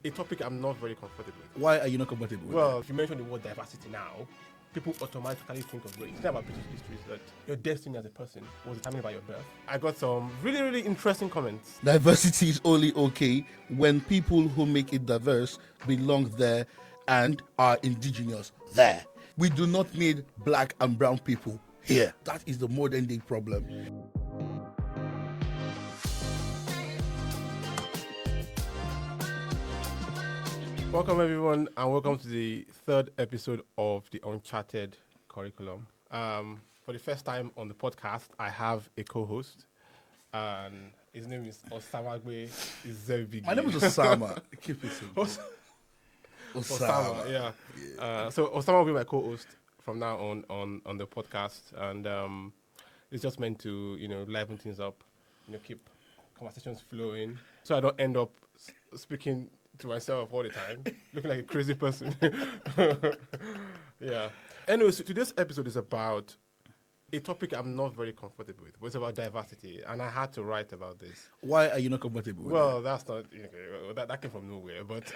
a topic I'm not very comfortable with. Why are you not comfortable with Well, if you mention the word diversity now, people automatically think of race. The thing about British history is that your destiny as a person was determined by your birth. I got some really, really interesting comments. that? Diversity is only okay when people who make it diverse belong there and are indigenous there. We do not need black and brown people here. That is the modern day problem. Welcome, everyone, and welcome to the third episode of the Uncharted Curriculum. For the first time on the podcast, I have a co-host, and his name is Osamagbe Izebigi. My name is Osama. Keep it simple. Osama, yeah. So Osama will be my co-host from now on the podcast, and it's just meant to liven things up, keep conversations flowing, so I don't end up speaking to myself all the time, looking like a crazy person. Yeah. Anyways, today's episode is about a topic I'm not very comfortable with. It's about diversity, and I had to write about this. Why are you not comfortable with Well, that's not that came from nowhere. But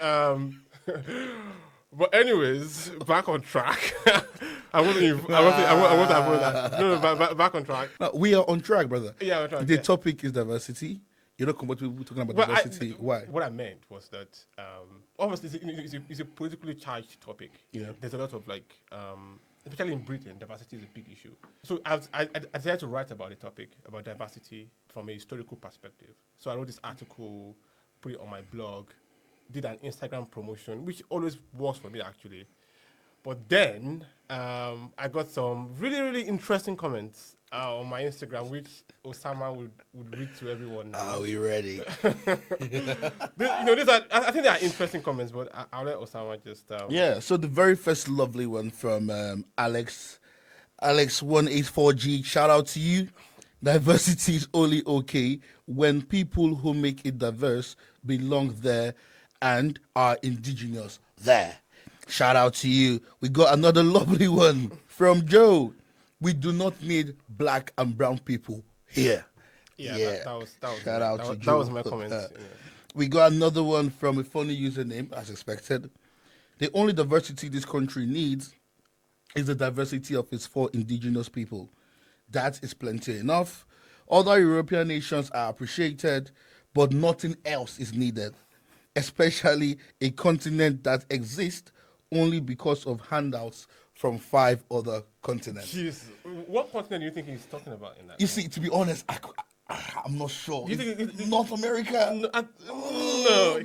but anyways, back on track. I wasn't that. No, back on track. Now, we are on track, brother. Yeah, on track. The Yeah. topic is diversity. You're not comfortable talking about Well, diversity. Why? What I meant was that obviously it's a politically charged topic. Yeah. There's a lot of especially in Britain, diversity is a big issue. So I decided to write about the topic, about diversity from a historical perspective. So I wrote this article, put it on my blog, did an Instagram promotion, which always works for me actually. But then I got some really, really interesting comments on my Instagram, which Osama would read to everyone now. Are we ready? These are, I think they are interesting comments, but I'll let Osama just... Yeah, so the very first lovely one from Alex184G, shout out to you. Diversity is only okay when people who make it diverse belong there and are indigenous there. Shout out to you. We got another lovely one from Joe. We do not need black and brown people here. That was Shout out to that Joe. was my comment. We got another one from a funny username, as expected. The only diversity this country needs is the diversity of its four indigenous people. That is plenty enough. Other European nations are appreciated, but nothing else is needed, especially a continent that exists only because of handouts from 5 other continents. Jeez, what continent do you think he's talking about in that? You see, to be honest, I'm not sure. You think it's North America? No.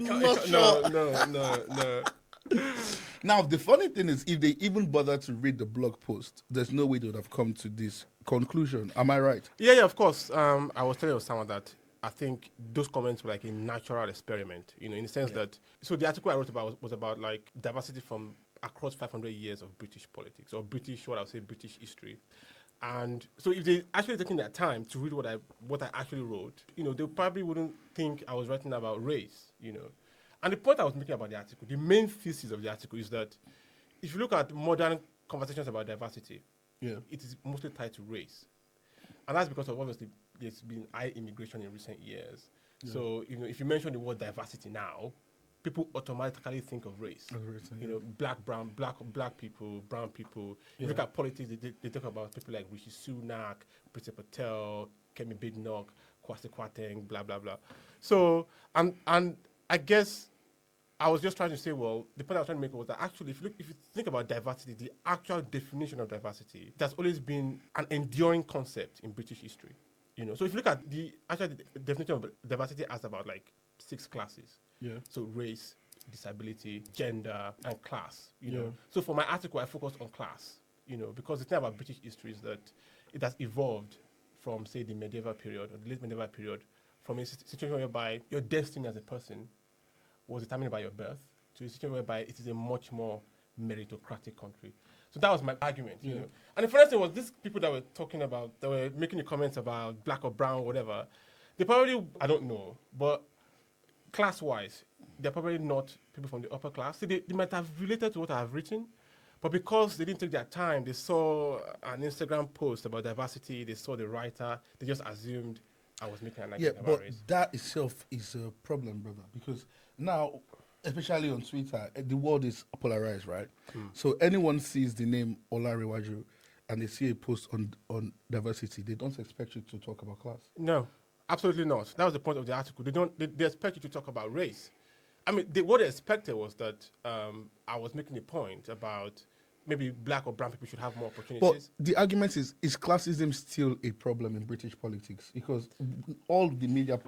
Now, the funny thing is, if they even bother to read the blog post, there's no way they would have come to this conclusion. Am I right? Yeah, of course. I was telling Osama that I think those comments were like a natural experiment, in the sense that... So the article I wrote about was about like diversity from across 500 years of British politics, or British history. And so if they actually taking their time to read what I actually wrote, they probably wouldn't think I was writing about race, And the point I was making about the article, the main thesis of the article is that if you look at modern conversations about diversity, it is mostly tied to race. And that's because of obviously there's been high immigration in recent years. Yeah. So, if you mention the word diversity now, people automatically think of race. Black people, brown people. You look at politics, they talk about people like Rishi Sunak, Priti Patel, Kemi Badenoch, Kwasi Kwarteng, blah, blah, blah. So, and I guess I was just trying to say, well, the point I was trying to make was that actually, if you think about diversity, the actual definition of diversity, it has always been an enduring concept in British history. So if you look at the definition of diversity as about like 6 classes. Yeah. So race, disability, gender, and class. So for my article, I focused on class. Because the thing about British history is that it has evolved from, say, the medieval period or the late medieval period, from a situation whereby your destiny as a person was determined by your birth to a situation whereby it is a much more meritocratic country. So that was my argument. And the funny thing was, these people that were talking about, that were making the comments about black or brown, whatever, they probably, I don't know, but class-wise, they're probably not people from the upper class. So they might have related to what I have written, but because they didn't take their time, they saw an Instagram post about diversity, they saw the writer, they just assumed I was making an argument about race. That itself is a problem, brother, because now especially on Twitter, the world is polarized, right? So anyone sees the name Olarewaju and they see a post on diversity, they don't expect you to talk about class. No, absolutely not. That was the point of the article. They expect you to talk about race. I mean, what they expected was that I was making a point about maybe black or brown people should have more But opportunities. the argument is classism still a problem in British politics? Because all the media,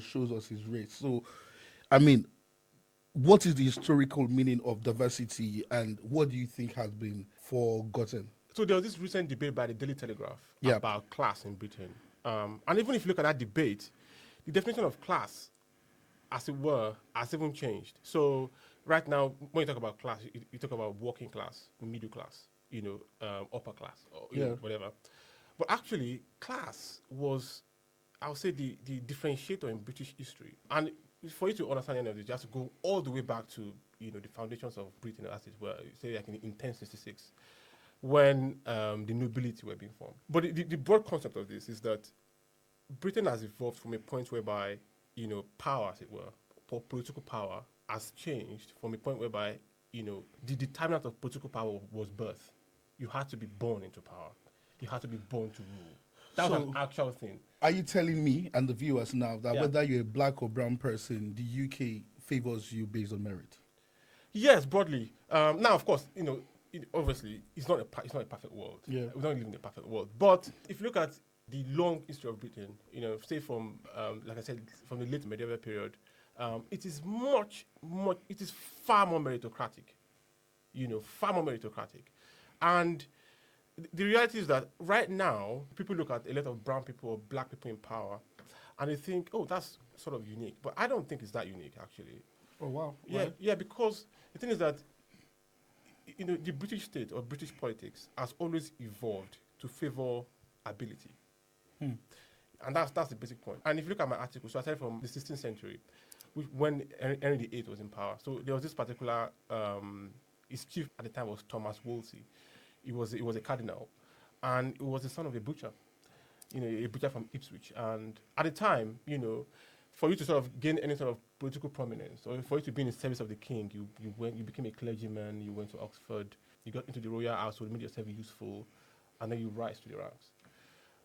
shows us is race. So, I mean, what is the historical meaning of diversity, and what do you think has been forgotten? So there was this recent debate by the Daily Telegraph Yeah. about class in Britain. And even if you look at that debate, the definition of class, as it were, has even changed. So right now, when you talk about class, you talk about working class, middle class, upper class, or whatever. But actually, class was, I would say, the differentiator in British history. And for you to understand any of this, you have to go all the way back to the foundations of Britain, as it were, say like in 1066, when the nobility were being formed. But the broad concept of this is that Britain has evolved from a point whereby power, as it were, or political power, has changed from a point whereby the determinant of political power was birth. You had to be born into power. You had to be born to rule. That was an actual thing. Are you telling me and the viewers now that Yeah. whether you're a black or brown person, the UK favors you based on merit? Yes, broadly. Now, of course, obviously, it's not a perfect world. Yeah. We don't live in a perfect world. But if you look at the long history of Britain, say from, like I said, from the late medieval period, it is it is far more meritocratic. Far more meritocratic. And the reality is that right now, people look at a lot of brown people or black people in power, and they think, oh, that's sort of unique. But I don't think it's that unique, actually. Oh, wow. Yeah, because the thing is that the British state or British politics has always evolved to favor ability. And that's the basic point. And if you look at my article, so I started from the 16th century, when Henry VIII was in power. So there was this particular, his chief at the time was Thomas Wolsey. He was a cardinal, and he was the son of a butcher, a butcher from Ipswich. And at the time, for you to sort of gain any sort of political prominence, or for you to be in the service of the king, you became a clergyman, you went to Oxford, you got into the royal household, made yourself useful, and then you rise to the ranks.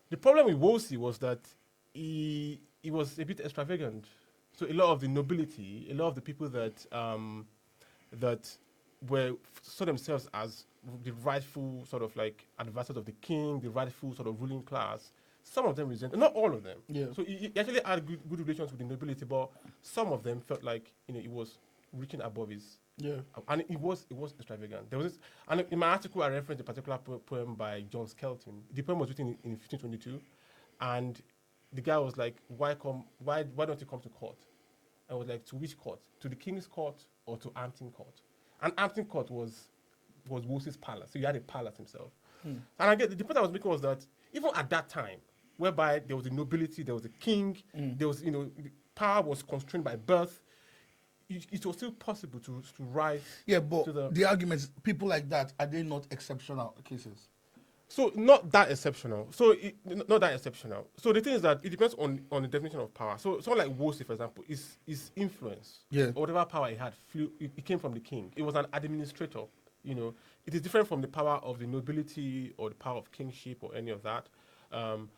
The problem with Wolsey was that he was a bit extravagant. So a lot of the nobility, a lot of the people that saw themselves as the rightful sort of like advisors of the king, the rightful sort of ruling class, some of them resented, not all of them. Yeah. So he actually had good relations with the nobility, but some of them felt like he was reaching above his. Yeah. And it was extravagant. There was this, and in my article I referenced a particular poem by John Skelton. The poem was written in 1522, and the guy was like, why don't you come to court? I was like, to which court? To the King's Court or to Hampton Court? And Hampton Court was Wolsey's palace, so he had a palace himself. And I get the point I was making was that even at that time, whereby there was a nobility, there was a king, there was power was constrained by birth, it was still possible to rise. Yeah, but to the argument is people like that, are they not exceptional cases? So not that exceptional. So not that exceptional. So the thing is that it depends on the definition of power. So someone like Wolsey, for example, his influence, or whatever power he had, it came from the king. It was an administrator. It is different from the power of the nobility or the power of kingship or any of that.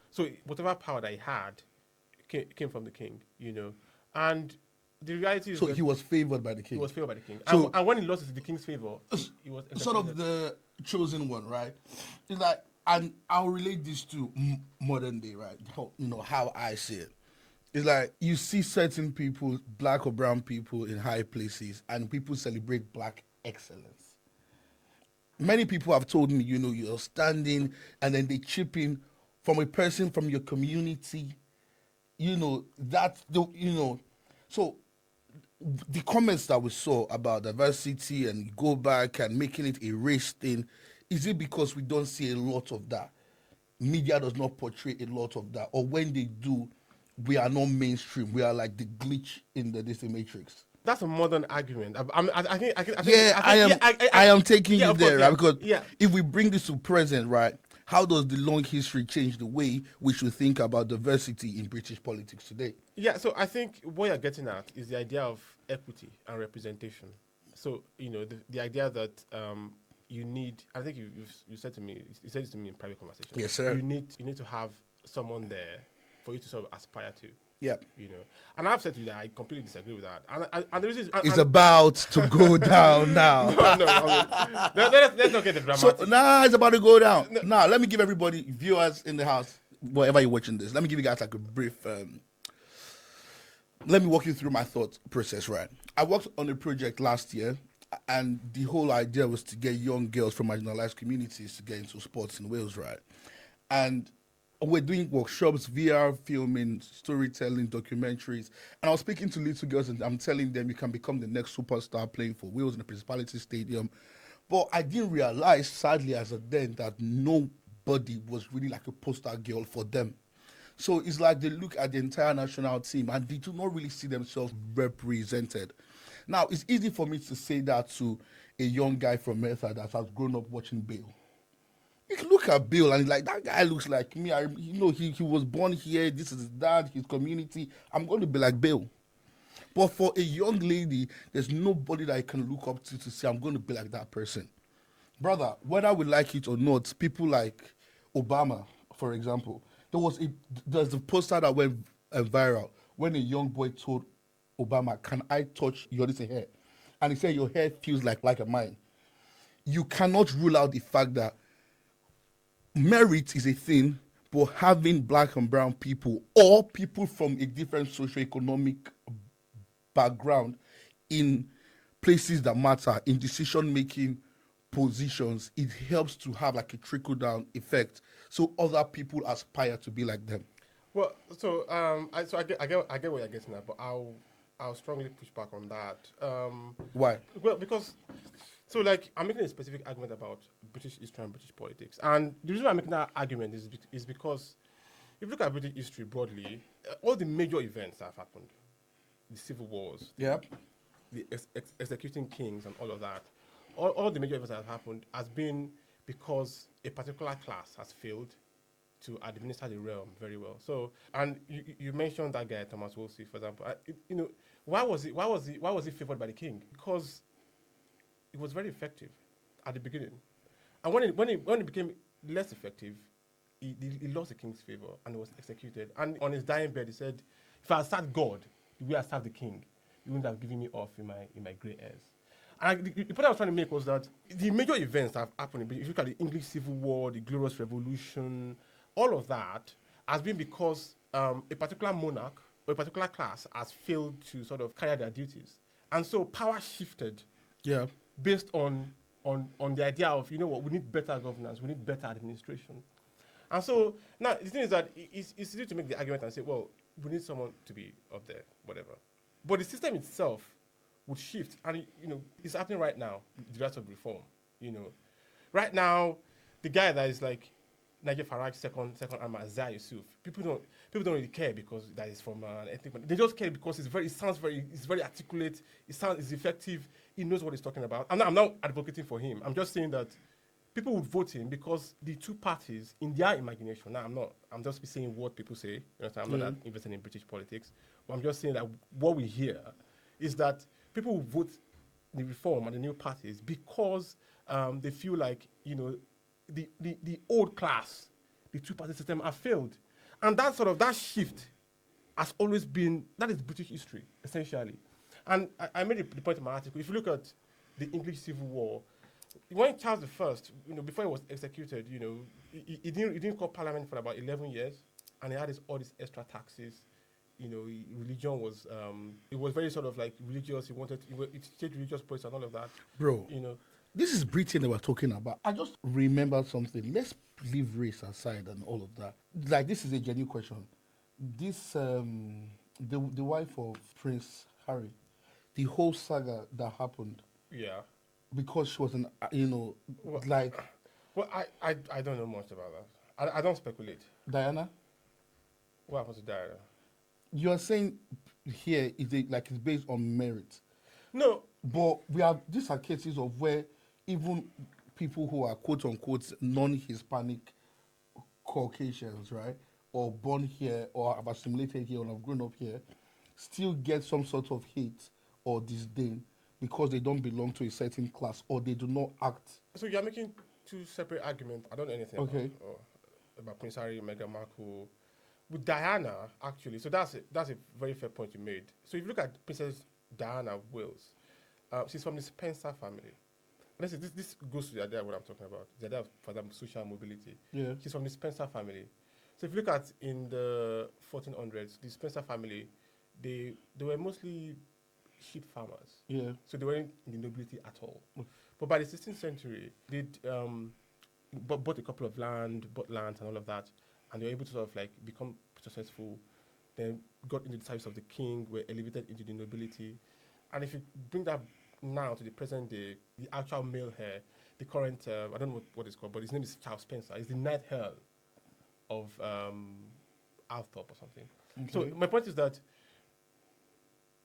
So whatever power that he had came from the king. And the reality is So that he was favored by the king. he was favored by the king. So- and when he lost the king's favor, he was Sort of the chosen one, right? It's like, and I'll relate this to modern day, right? How I see it. It's like you see certain people, black or brown people, in high places, and people celebrate black excellence. Many people have told me, you're standing, and then they chip in from a person from your community. So the comments that we saw about diversity and go back and making it a race thing, is it because we don't see a lot of that? Media does not portray a lot of that, or when they do, we are not mainstream. We are like the glitch in the Disney Matrix. That's a modern argument. I I am taking you there, right? Because yeah. if we bring this to present, right, how does the long history change the way we should think about diversity in British politics today? Yeah, so I think what you're getting at is the idea of equity and representation. So, the idea that you need, I think you said to me, you said this to me in private conversation. Yes, sir. You need to have someone there for you to sort of aspire to. Yeah. And I've said to you that I completely disagree with that. And the reason It's about to go down now. no, I mean, let's not get the dramatic. So it's about to go down. Now, let me give everybody, viewers in the house, wherever you're watching this, let me give you guys like a brief. Let me walk you through my thought process. Right, I worked on a project last year, and the whole idea was to get young girls from marginalized communities to get into sports in Wales. Right, and we're doing workshops, VR filming, storytelling, documentaries. And I was speaking to little girls and I'm telling them you can become the next superstar playing for Wales in the Principality Stadium. But I didn't realize, sadly, as a then, that nobody was really like a poster girl for them. So it's like they look at the entire national team and they do not really see themselves represented. Now, it's easy for me to say that to a young guy from Merthyr that has grown up watching Bale. You can look at Bill and he's like, that guy looks like me. He was born here. This is his dad, his community. I'm going to be like Bill. But for a young lady, there's nobody that I can look up to say, I'm going to be like that person. Brother, whether we like it or not, people like Obama, for example, there's a poster that went viral when a young boy told Obama, can I touch your hair? And he said, your hair feels like a mine. You cannot rule out the fact that merit is a thing, but having black and brown people or people from a different socioeconomic background in places that matter, in decision-making positions, it helps to have like a trickle-down effect so other people aspire to be like them. Well, so I get what you're getting at, but I'll strongly push back on that. Why? Well, because I'm making a specific argument about British history and British politics, and the reason I'm making that argument is because if you look at British history broadly, all the major events that have happened, the civil wars, Yep. the executing kings, and all of that, all the major events that have happened has been because a particular class has failed to administer the realm very well. So, and you mentioned that guy Thomas Wolsey, for example. Why was he favored by the king? Because it was very effective at the beginning, and when it became less effective, he lost the king's favor and was executed. And on his dying bed, he said, "If I had served God the way I served the king, you wouldn't have given me off in my grey hairs." And the point I was trying to make was that the major events that have happened, if you look at the English Civil War, the Glorious Revolution, all of that has been because a particular monarch or a particular class has failed to sort of carry their duties, and so power shifted. Yeah. Based on the idea of, we need better governance, we need better administration. And so now the thing is that it's easy to make the argument and say, well, we need someone to be up there, whatever. But the system itself would shift, and it's happening right now, the rest of reform. Right now, the guy that is like Nigel Farage's second arm, Zia Yusuf, people don't really care because that is from an ethnic. They just care because it's very articulate. It's effective. He knows what he's talking about. I'm not advocating for him. I'm just saying that people would vote him because the two parties, in their imagination. Now I'm just saying what people say. I'm not that invested in British politics, but I'm just saying that what we hear is that people will vote the reform and the new parties because they feel like the old class, the two-party system have failed. And that shift has always been, that is British history, essentially. And I made the point in my article, if you look at the English Civil War, when Charles I, before he was executed, he didn't call Parliament for about 11 years, and he had all these extra taxes. Religion was, it was very sort of like religious. He stayed religious place and all of that. Bro, this is Britain that we're talking about. I just remembered something. Let's leave race aside and all of that. Like, this is a genuine question. This, the wife of Prince Harry, the whole saga that happened. Yeah. Because she was Well, I don't know much about that. I don't speculate. Diana? What happened to Diana? You are saying here it's based on merit. No. But these are cases of where even people who are quote unquote non-Hispanic Caucasians, right, or born here, or have assimilated here, or have grown up here, still get some sort of hate or disdain because they don't belong to a certain class or they do not act. So you're making two separate arguments. I don't know anything Okay. about Prince Harry, Meghan Markle. With Diana, actually, so that's a very fair point you made. So if you look at Princess Diana of Wales, she's from the Spencer family. This goes to the idea of what I'm talking about. The idea of, for example, social mobility. Yeah. She's from the Spencer family. So if you look at in the 1400s, the Spencer family, they were mostly sheep farmers. Yeah. So they weren't in the nobility at all. But by the 16th century, they bought a couple of bought lands and all of that, and they were able to sort of like become successful. Then got into the service of the king, were elevated into the nobility. And if you bring that now to the present day, the actual male heir, the current, I don't know what it's called, but his name is Charles Spencer. He's the Knight Earl of Althorp or something. Okay. So my point is that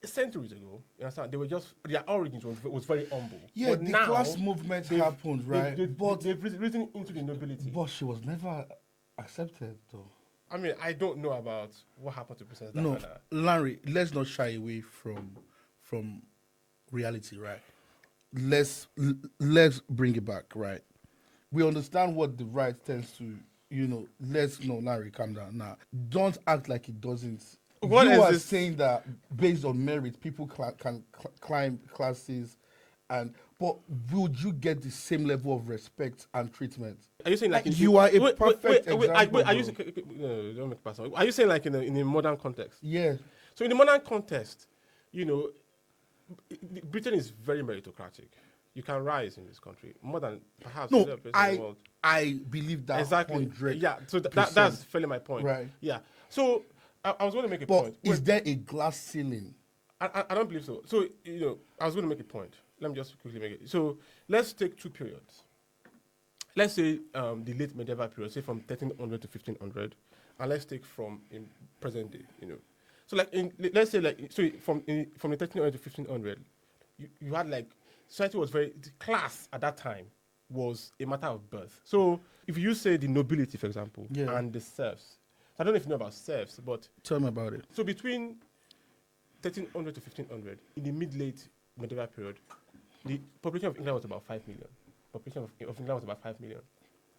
centuries ago, you understand, they were just, their origins was very humble. Yeah, but the now, class movement happened, right? They've risen into the nobility. But she was never accepted, though. I mean, I don't know about what happened to Princess No, Diana. Larry, let's not shy away from reality, right? Let's bring it back, right? We understand what the right tends to, Larry, calm down now. Don't act like it doesn't. What you is are this? saying that based on merit, people can climb classes, but would you get the same level of respect and treatment? Are you saying like You are a perfect example, are you bro. no, don't make it personal. Are you saying like in a modern context? Yeah. So in the modern context, Britain is very meritocratic. You can rise in this country more than perhaps No, other places in the world. I believe that Exactly. 100%. Yeah. So that's fairly my point. Right. Yeah. So I was going to make a But point. is there a glass ceiling? I don't believe so. So I was going to make a point. Let me just quickly make it. So let's take two periods. Let's say the late medieval period, say from 1300 to 1500, and let's take from in present day. So like let's say like from the 1300 to 1500, you had like society was the class at that time was a matter of birth. So if you say the nobility, for example, Yeah. and the serfs, I don't know if you know about serfs, but Tell me about it. so between 1300 to 1500, in the mid-late medieval period, the population of England was about 5 million. Population of England was about 5 million.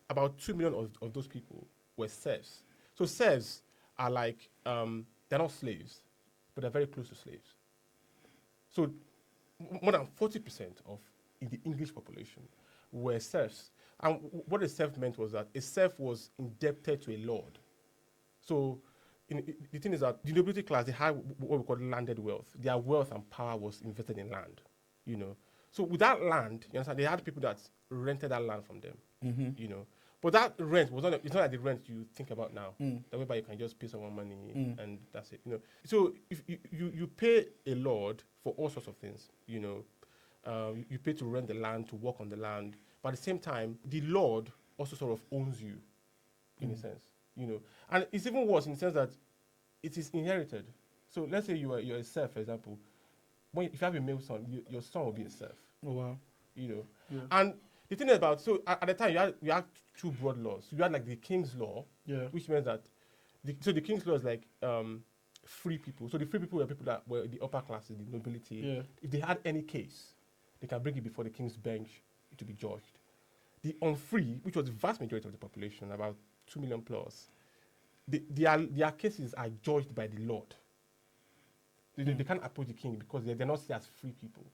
About 2 million of those people were serfs. So serfs are like, they're not slaves, but they're very close to slaves. So more than 40% of in the English population were serfs. And what a serf meant was that a serf was indebted to a lord. So the thing is that the nobility class, they had what we call landed wealth. Their wealth and power was invested in land, So with that land, you understand, they had people that rented that land from them, But that rent was it's not like the rent you think about now. That whereby you can just pay someone money and that's it, So if you pay a lord for all sorts of things, you pay to rent the land, to work on the land, but at the same time, the lord also sort of owns you, in a sense, And it's even worse in the sense that it is inherited. So let's say you're a serf, for example. If you have a male son, your son will be a serf. Oh, wow. Yeah. And the thing about, so at the time, you had two broad laws. So you had like the king's law, which means that, the king's law is like free people. So the free people were people that were the upper classes, the nobility. Yeah. If they had any case, they can bring it before the king's bench to be judged. The unfree, which was the vast majority of the population, about 2 million plus, their cases are judged by the Lord. They can't approach the king because they're not seen as free people.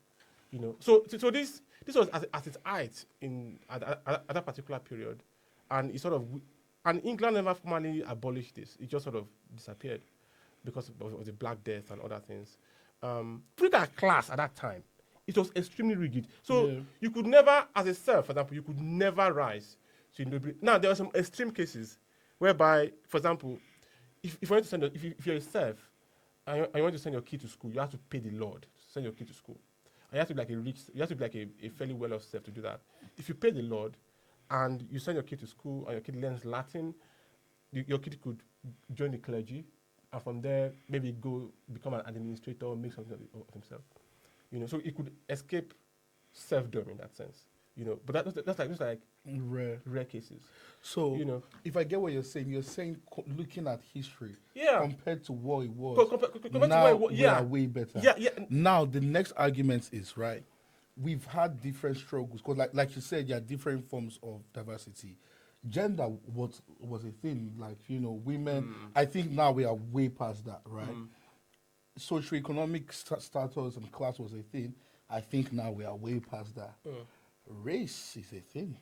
So this was at its height at that particular period, and and England never formally abolished this. It just sort of disappeared because of the Black Death and other things. Look at class at that time. It was extremely rigid. So you could never, as a serf, for example, you could never rise to nobility. Now there are some extreme cases whereby, for example, if you want to if you're a serf and you want to send your kid to school, you have to pay the lord to send your kid to school. And you have to be like a fairly well-off serf to do that. If you pay the lord and you send your kid to school and your kid learns Latin, your kid could join the clergy, and from there maybe go become an administrator, make something of himself. So he could escape serfdom in that sense. But that's like Rare. rare cases. So, You know, if I get what you're saying looking at history yeah. compared to what it was, Compared to where now it was, we yeah, are way better. yeah. Now the next argument is right. We've had different struggles because, like you said, there are different forms of diversity. Gender was a thing, like women. I think now we are way past that, right? Socioeconomic status and class was a thing. I think now we are way past that. Race is a thing.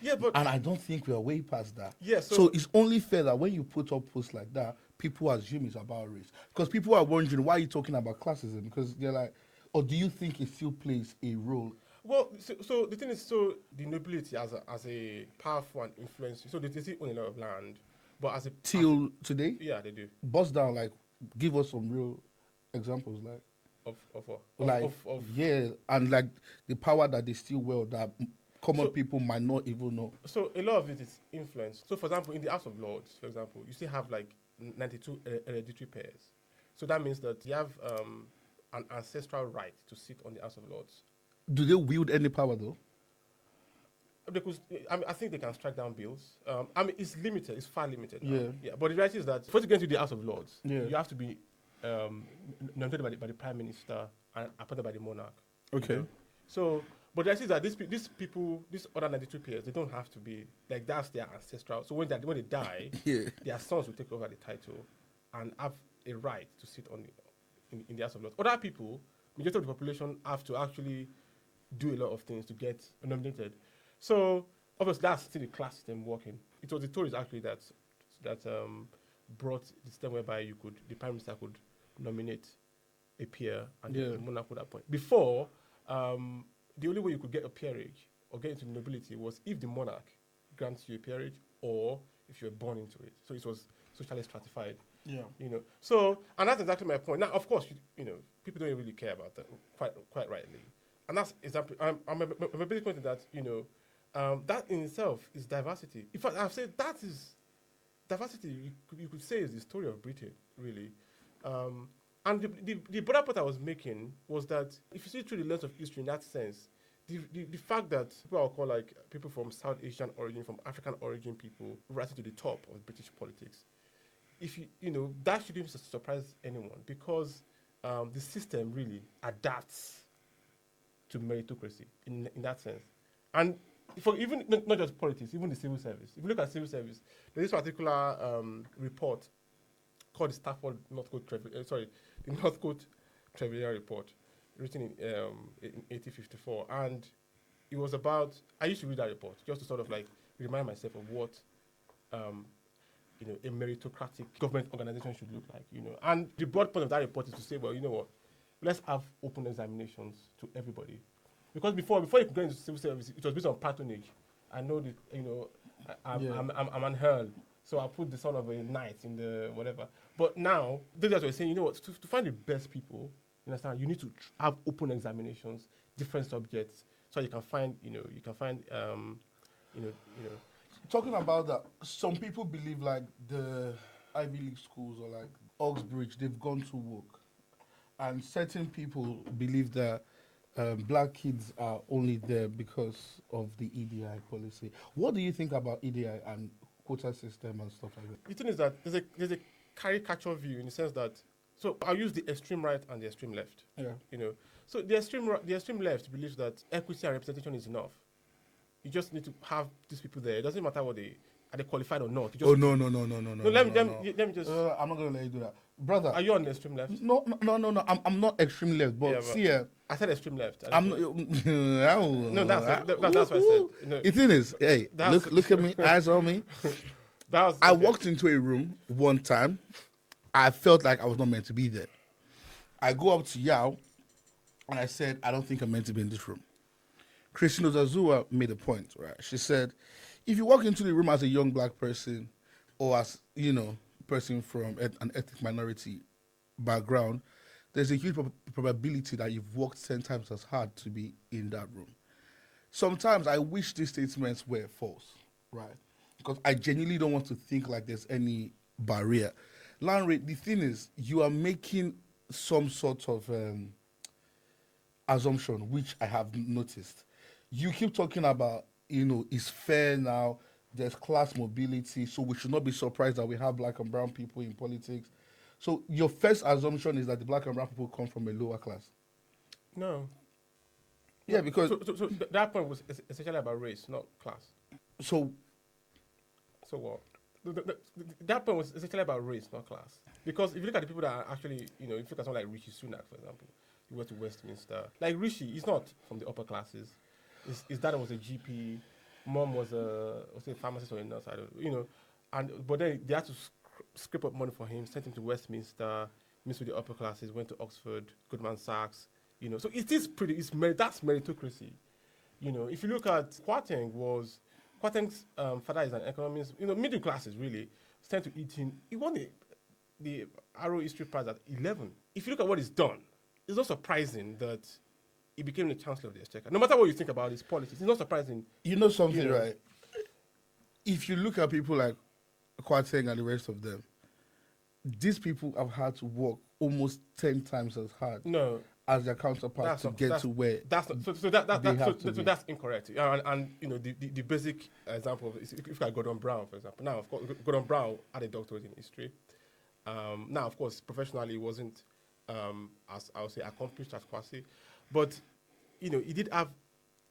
Yeah, but And I don't think we are way past that. yeah. So So it's only fair that when you put up posts like that, people assume it's about race. Because people are wondering, why are you talking about classism? Because they're like, or do you think it still plays a role? well, so the thing is, so the nobility as a powerful and influence. So they still own a lot of land, but Till today? yeah, they do. Bust down, like, give us some real examples, like, Of what? like Of yeah, and like the power that they still wield that common So- people might not even know. So a lot of it is influence. So for example, in the House of Lords, for example, you still have like 92 hereditary pairs. So that means that you have an ancestral right to sit on the House of Lords. Do they wield any power though? Because I think they can strike down bills. It's limited. It's far limited. Yeah. Yeah. But the reality is that for you to get into the House of Lords, Yeah. you have to be nominated by the Prime Minister and appointed by the monarch. Okay. So, but the reality is that these people, these other 92 peers, they don't have to be like that's their ancestral. So when they die, Yeah. their sons will take over the title and have a right to sit on in the House of Lords. Other people, majority of the population, have to actually do a lot of things to get nominated. So obviously that's still the class system working. It was the Tories actually that brought the system whereby the Prime Minister could nominate a peer and Yeah. the monarch would appoint. Before, the only way you could get a peerage or get into nobility was if the monarch grants you a peerage or if you were born into it. So it was socially stratified. Yeah. So, and that's exactly my point. Now, of course, people don't really care about that quite rightly, and that's exactly. I'm a big point that that in itself is diversity. In fact, I've said that is diversity. You could say is the story of Britain, really. And the broader point I was making was that if you see through the lens of history in that sense, the fact that people I'll call like people from South Asian origin, from African origin people rising to the top of British politics, if that shouldn't surprise anyone because the system really adapts to meritocracy in that sense. And for even not just politics, even the civil service. If you look at civil service, there's this particular report called the Stafford the Northcote Trevilian Report, written in 1854, and it was about. I used to read that report just to sort of like remind myself of what a meritocratic government organization should look like. And the broad point of that report is to say, well, you know what, let's have open examinations to everybody, because before you could get into civil service, it was based on patronage. I know that I'm an earl, so I put the son of a knight in the whatever. But now, those guys were saying, you know what, to find the best people, you understand, you need to have open examinations, different subjects, so you can find. Talking about that, some people believe like the Ivy League schools or like Oxbridge, they've gone to work. And certain people believe that black kids are only there because of the EDI policy. What do you think about EDI and quota system and stuff like that? The thing is that there's a caricature view in the sense that, so I'll use the extreme right and the extreme left. Yeah. So the extreme left believes that equity and representation is enough. You just need to have these people there. It doesn't matter what are they qualified or not. No. Let me just. I'm not gonna let you do that, brother. Are you on the extreme left? No. I'm not extreme left, but Yeah, but see, I said extreme left. I'm not. No, that's what I said. No, The thing is, hey, look at me, eyes on me. I walked into a room one time. I felt like I was not meant to be there. I go up to Yao, and I said, I don't think I'm meant to be in this room. Christine Ozazua made a point, right? She said, if you walk into the room as a young black person or as, person from an ethnic minority background, there's a huge probability that you've worked 10 times as hard to be in that room. Sometimes I wish these statements were false, right? Because I genuinely don't want to think like there's any barrier. Lanre, the thing is, you are making some sort of assumption, which I have noticed. you keep talking about, it's fair now. There's class mobility, so we should not be surprised that we have black and brown people in politics. So your first assumption is that the black and brown people come from a lower class. No. Yeah, No. because So that point was essentially about race, not class. so So what? That point was essentially about race, not class. Because if you look at the people that are actually, if you look at someone like Rishi Sunak, for example, he went to Westminster. Like Rishi, he's not from the upper classes. His dad was a GP, mom was a pharmacist or a nurse, I don't know, but then they had to scrape up money for him, sent him to Westminster, mixed with the upper classes, went to Oxford, Goldman Sachs, So it is that's meritocracy. If you look at Kwarteng's father is an economist, middle classes really, tend to eat him. He won the Arrow History Prize at 11. If you look at what he's done, it's not surprising that he became the Chancellor of the Exchequer. No matter what you think about his politics, it's not surprising. you know something, right? If you look at people like Kwarteng and the rest of them, these people have had to work almost 10 times as hard as their counterparts to get to where that's incorrect. The basic example of if you look at Gordon Brown, for example. Now, of course, Gordon Brown had a doctorate in history. Now, of course, professionally, he wasn't as I would say accomplished as Kwasi, but he did have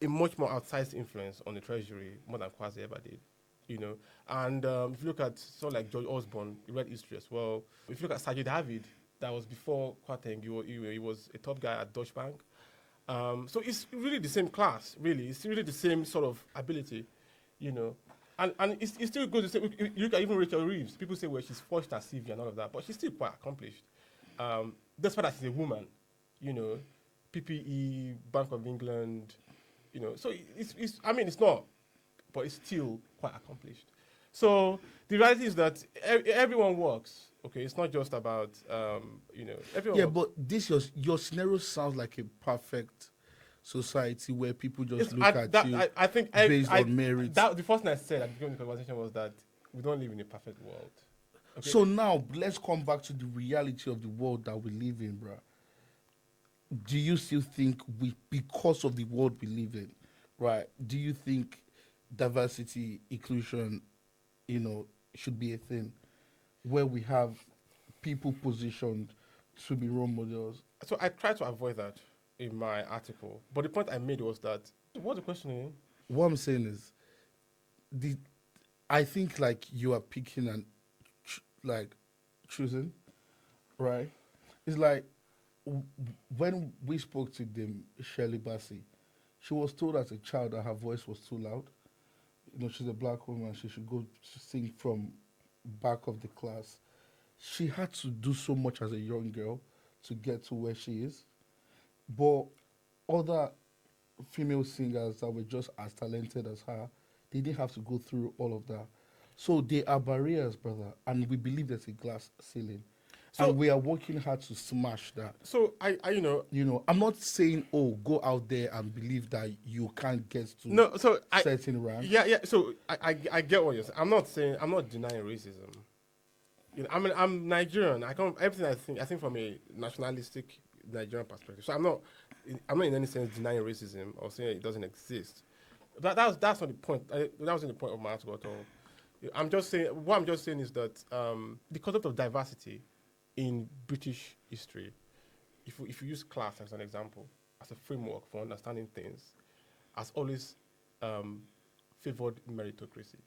a much more outsized influence on the treasury more than Kwasi ever did. And if you look at someone like George Osborne, he read history as well. If you look at Sajid David, that was before Kwarteng, he was a top guy at Deutsche Bank. So it's really the same class, really. It's really the same sort of ability, And it's still good to say, you look at even Rachel Reeves, people say, well, she's forged her CV and all of that, but she's still quite accomplished. Despite that she's a woman, PPE, Bank of England, so it's not, but it's still quite accomplished. So the reality is that everyone works. Okay, it's not just about everyone. Yeah, works. but your scenario sounds like a perfect society where people just look at you I think based on merit. The first thing I said at the beginning of the conversation was that we don't live in a perfect world. Okay? So now let's come back to the reality of the world that we live in, bruh. Do you still think because of the world we live in, right? Do you think diversity, inclusion, should be a thing where we have people positioned to be role models? So I tried to avoid that in my article, but the point I made was that what's the question again? What I'm saying is, I think like you are picking and choosing, right? It's like when we spoke to them, Shirley Bassey, she was told as a child that her voice was too loud. She's a black woman. She should go sing from back of the class. She had to do so much as a young girl to get to where she is. But other female singers that were just as talented as her, they didn't have to go through all of that. So there are barriers, brother, and we believe there's a glass ceiling. So, and we are working hard to smash that. So I'm not saying, go out there and believe that you can't get to certain rank. Yeah. So I get what you're saying. I'm not denying racism. I'm Nigerian. Everything I think from a nationalistic Nigerian perspective. So I'm not in any sense denying racism or saying it doesn't exist. That's not the point. That wasn't the point of my article at all. I'm just saying is that the concept of diversity in British history, if you use class as an example, as a framework for understanding things, has always favored meritocracy.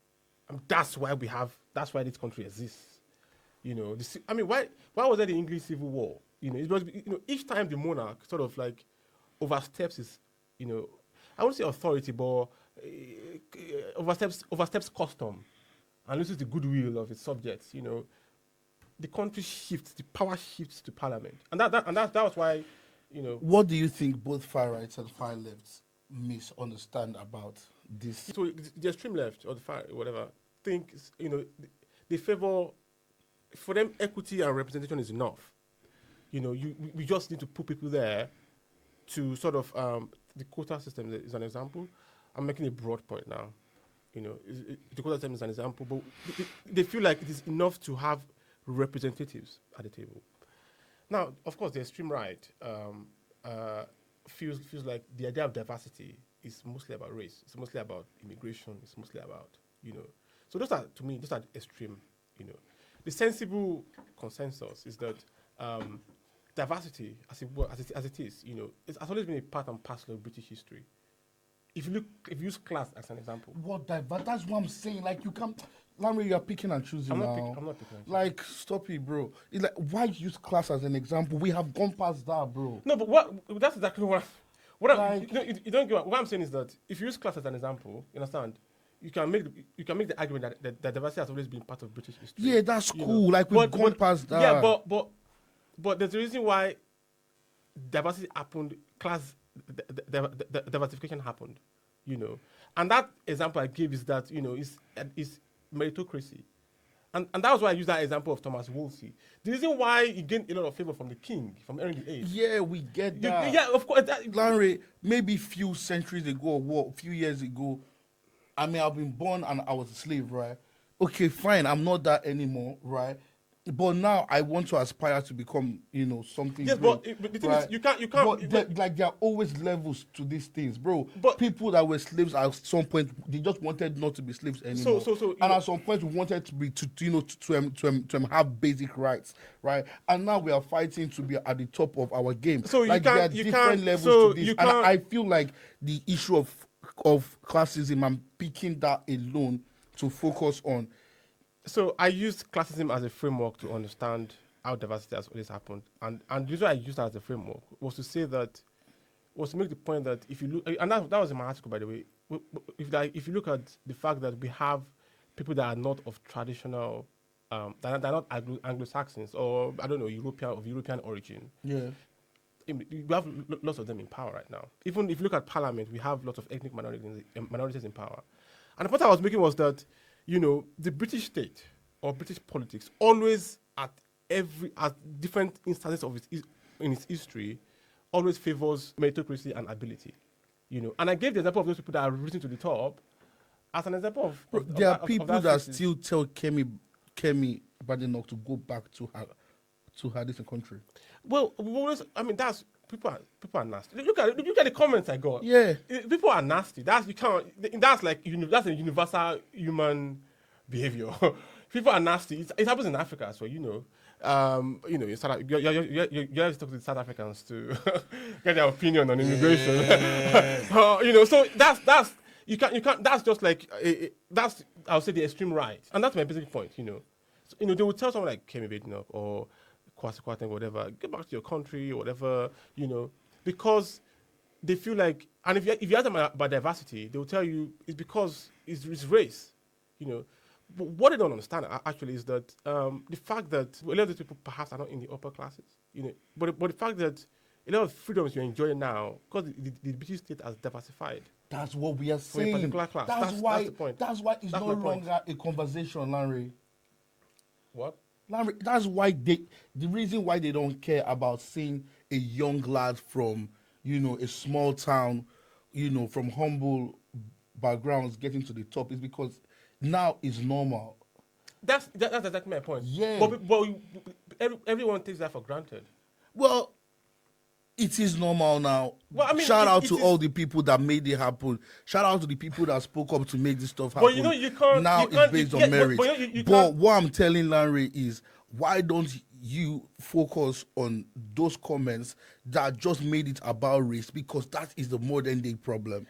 That's why this country exists. Why was there the English Civil War? It was each time the monarch sort of like oversteps his, I won't say authority, but oversteps custom and loses the goodwill of its subjects. The country shifts, the power shifts to parliament, and that was why, What do you think both far rights and far lefts misunderstand about this? So the extreme left or the far whatever think they favor, for them, equity and representation is enough. We just need to put people there to sort of the quota system is an example. I'm making a broad point now. The quota system is an example, but they feel like it is enough to have representatives at the table. Now, of course, the extreme right feels like the idea of diversity is mostly about race. It's mostly about immigration. It's mostly about, you know. So to me, those are extreme, you know. The sensible consensus is that diversity, as it is, you know, has always been a part and parcel of British history. If you use class as an example. What divert? That's what I'm saying. Like you can't, Lamri, you're picking and choosing I'm now. not picking and choosing. Like, stop it, bro. It's like, why use class as an example? We have gone past that, bro. No, but that's exactly you don't get what I'm saying is that if you use class as an example, you understand, you can make the argument that diversity has always been part of British history. Yeah, that's cool. Like we've gone past that. Yeah, but there's a reason why diversity happened. Class diversification happened, you know, and that example I gave is that, you know, is meritocracy, and that was why I used that example of Thomas Wolsey. The reason why he gained a lot of favor from the king, from Henry VIII. Yeah, we get that. Yeah, of course. Larry, maybe few centuries ago, or few years ago, I mean, I've been born and I was a slave, right? Okay, fine, I'm not that anymore, right? But now I want to aspire to become, you know, something. Yes, great, but the thing right? is, you can't. Like there are always levels to these things, bro. But people that were slaves at some point, they just wanted not to be slaves anymore. And at some point, we wanted to be to have basic rights, right? And now we are fighting to be at the top of our game. So like there are different levels to this, and I feel like the issue of classism, I'm picking that alone to focus on. So I used classism as a framework to understand how diversity has always happened, and the reason I used that as a framework was to make the point that if you look, and that was in my article, by the way. If you look at the fact that we have people that are not of traditional, they're not Anglo-Saxons or I don't know European origin. Yeah. We have lots of them in power right now. Even if you look at parliament, we have lots of ethnic minorities in power. And the point I was making was that, you know, the British state or British politics always at different instances of in its history always favors meritocracy and ability, you know. And I gave the example of those people that are risen to the top as an example of there are people that still tell Kemi Badenoch to go back to her different country. Well, I mean, that's people are nasty. Look at the comments I got. Yeah, people are nasty. That's a universal human behavior. People are nasty. It happens in Africa as well, you know. You know, you have to talk to the South Africans to get their opinion on immigration. You know, so that's you can't. That's just like that's I would say the extreme right, and that's my basic point. You know, so, you know, they would tell someone like Kemi Badenoch or Kwasi Kwarteng, whatever, get back to your country or whatever, you know, because they feel like, and if you ask them about diversity, they will tell you it's because it's race, you know. But what they don't understand actually is that the fact that a lot of these people perhaps are not in the upper classes, you know, but the fact that a lot of freedoms you're enjoying now, because the British state has diversified. That's what we are saying. For a particular class. That's why the point. That's why it's no longer a conversation, Larry. What? Larry, that's why the reason why they don't care about seeing a young lad from, you know, a small town, you know, from humble backgrounds getting to the top is because now it's normal. That's exactly my point. Yeah. But everyone takes that for granted. Well, it is normal now. Well, I mean, shout out to all the people that made it happen. Shout out to the people that spoke up to make this stuff happen. But you know, you can't. Now it's based on merit. But what I'm telling Larry is, why don't you focus on those comments that just made it about race? Because that is the modern day problem.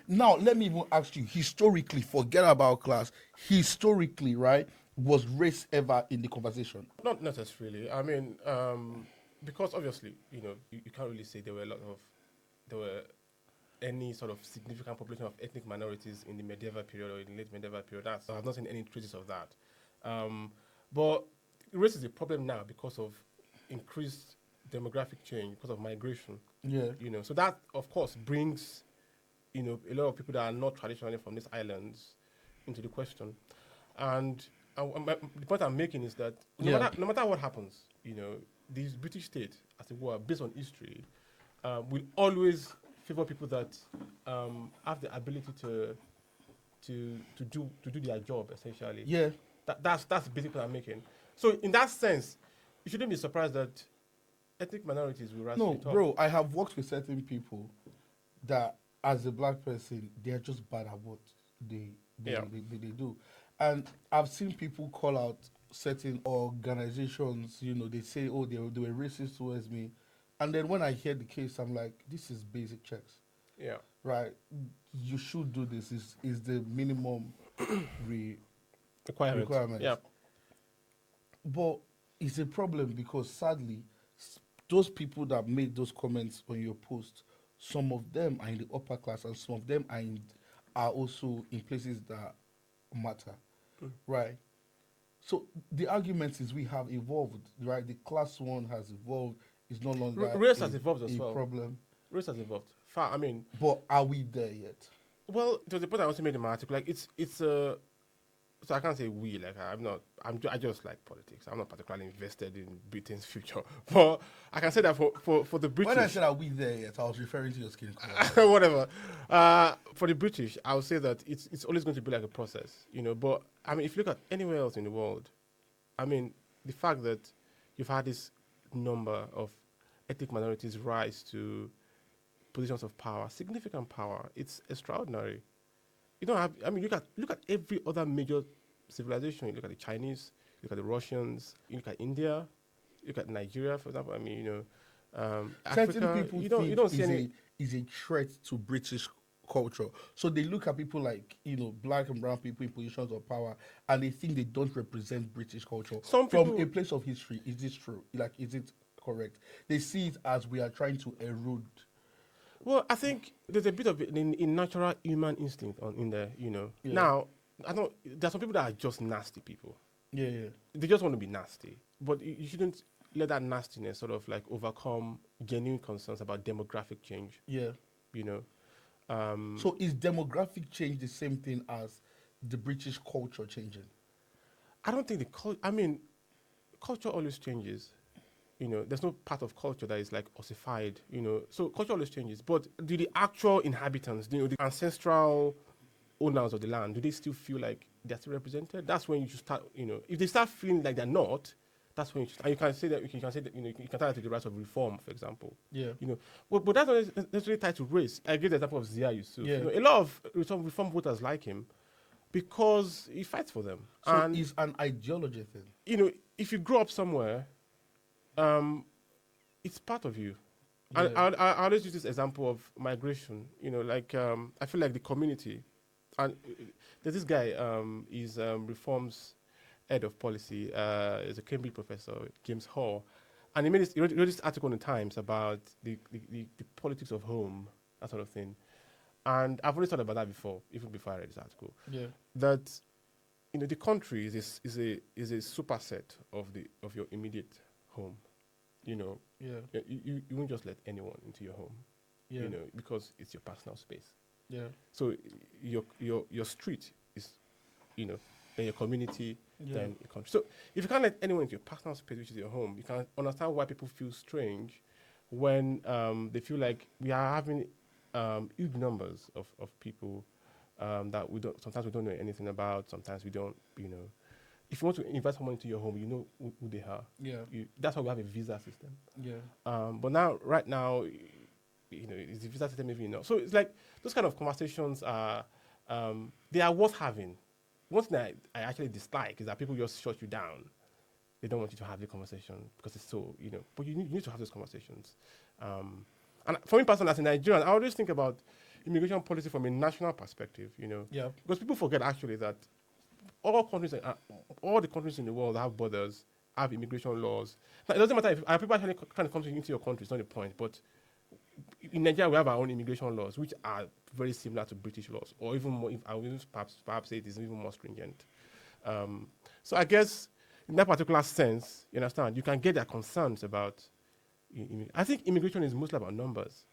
Now, let me even ask you, historically, forget about class. Historically, right, was race ever in the conversation? Not necessarily. I mean, because obviously, you know, you can't really say there were any sort of significant population of ethnic minorities in the medieval period or in the late medieval period. I've not seen any traces of that. But race is a problem now because of increased demographic change, because of migration. Yeah. You know, so that of course brings, you know, a lot of people that are not traditionally from these islands into the question. And the point I'm making is that no matter what happens, you know, this British state, as it were, based on history, will always favor people that have the ability to do their job, essentially. Yeah. That's the basic point I'm making. So in that sense, you shouldn't be surprised that ethnic minorities will rise to No, the top. bro, I have worked with certain people that, as a black person, they're just bad at what they they, Yeah. they do. And I've seen people call out certain organizations, they say, oh, they were racist towards me. And then when I hear the case, I'm like, this is basic checks, Yeah. right? You should do this, is the minimum re- Requirements. requirement. Yeah. But it's a problem because sadly, those people that made those comments on your post, some of them are in the upper class and some of them are also in places that matter, right? So the argument is we have evolved, right? The class one has evolved. It's no longer Race has evolved as a well. problem. Race has evolved. Far. I mean, But are we there yet? well, to the point I also made in my article, like it's a. So I can't say we, like I'm not. I just like politics. I'm not particularly invested in Britain's future, but I can say that for the When I British, said are we there yet, I was referring to your skin color. whatever. For the British, I would say that it's always going to be like a process, But I mean, if you look at anywhere else in the world, I mean, the fact that you've had this number of ethnic minorities rise to positions of power, significant power, it's extraordinary. You don't have. I mean, look at every other major civilization. You look at the Chinese, you look at the Russians, you look at India, you look at Nigeria, for example. I mean, Certain Africa. people You think don't see any. is a threat to British culture. So they look at people like black and brown people in positions of power, and they think they don't represent British culture Some from people. a place of history. Is this true? Like, is it correct? They see it as we are trying to erode. Well, I think there's a bit of in natural human instinct in there. Yeah. Now, I don't. There's some people that are just nasty people. Yeah, yeah, They just want to be nasty, but you shouldn't let that nastiness sort of like overcome genuine concerns about demographic change. yeah. You know. So is demographic change the same thing as the British culture changing? I don't think the culture. I mean, culture always changes. There's no part of culture that is like ossified. So culture always changes. But do the actual inhabitants, the ancestral owners of the land, do they still feel like they're still represented? That's when you should start. If they start feeling like they're not, that's when and you can say that you can say that you can tie that to the rights of reform, for example. Yeah. But that's not necessarily tied to race. I give the example of Zia Yusuf. Yeah. A lot of reform voters like him because he fights for them. So And it's an ideology thing. if you grow up somewhere, it's part of you. And Yeah. I always use this example of migration. I feel like the community, and there's this guy. He's reforms head of policy. Is a Cambridge professor, James Hall, and he wrote this article in the Times about the politics of home, that sort of thing. And I've always thought about that before, even before I read this article. Yeah. That the country is a superset of your immediate home. Yeah. You won't just let anyone into your home. Yeah. Because it's your personal space. Yeah. So your street is, then your community, Yeah. then your country. So if you can't let anyone into your personal space, which is your home, you can understand why people feel strange when they feel like we are having huge numbers of people that sometimes we don't know anything about. Sometimes we don't. If you want to invite someone into your home, you know who they are. Yeah. That's why we have a visa system. Yeah. But right now, is the visa system maybe not? So it's like those kind of conversations are they are worth having. One thing I actually dislike is that people just shut you down. They don't want you to have the conversation because it's so But you need to have those conversations. And for me personally, as a Nigerian, I always think about immigration policy from a national perspective. Yeah. Because people forget actually that all the countries in the world that have borders have immigration laws. Now, it doesn't matter if people actually trying to come into your country. It's not the point. But in Nigeria, we have our own immigration laws, which are very similar to British laws, or even more. I will perhaps say it is even more stringent. So I guess in that particular sense, you understand, you can get their concerns about. I think immigration is mostly about numbers.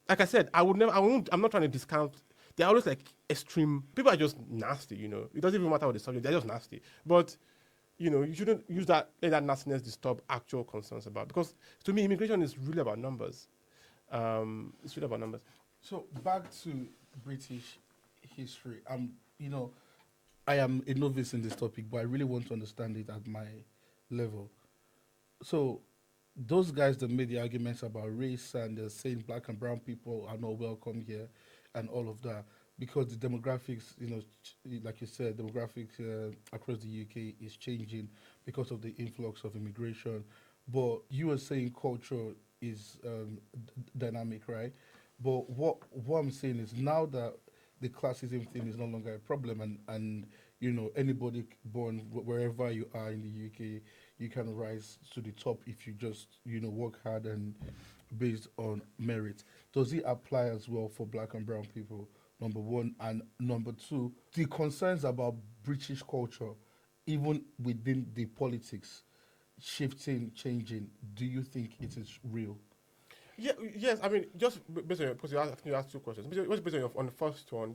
Like I said, I'm not trying to discount. They're always like extreme. People are just nasty. It doesn't even matter what the subject. They're just nasty. But you shouldn't let that nastiness disturb actual concerns about. Because to me, immigration is really about numbers. It's really about numbers. So back to British history. I am a novice in this topic, but I really want to understand it at my level. So those guys that made the arguments about race and they're saying black and brown people are not welcome here and all of that because the demographics, like you said, demographics across the UK is changing because of the influx of immigration. But you were saying culture is dynamic, right? But what I'm saying is now that the classism thing is no longer a problem, and anybody born wherever you are in the UK, you can rise to the top if you just work hard and based on merit. Does it apply as well for black and brown people? Number one, and number two, the concerns about British culture, even within the politics, shifting, changing. Do you think it is real? Yeah, yes. I mean, just based on because I think you asked two questions. Based on, on the first one,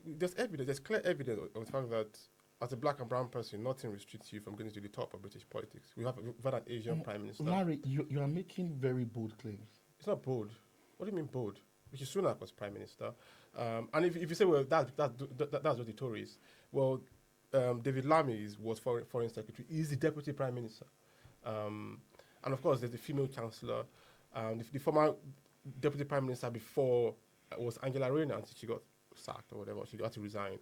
there's evidence, there's clear evidence of the fact that as a black and brown person, nothing restricts you from getting to the top of British politics. We've had an Asian prime minister. Larry, you are making very bold claims. It's not bold. What do you mean bold? Rishi Sunak was prime minister, and if you say, well, that's what the Tories. Well, David Lammy was foreign secretary. He's the deputy prime minister, and of course, there's the female chancellor. The former deputy prime minister before was Angela Rayner until she got sacked or whatever. She had to resign.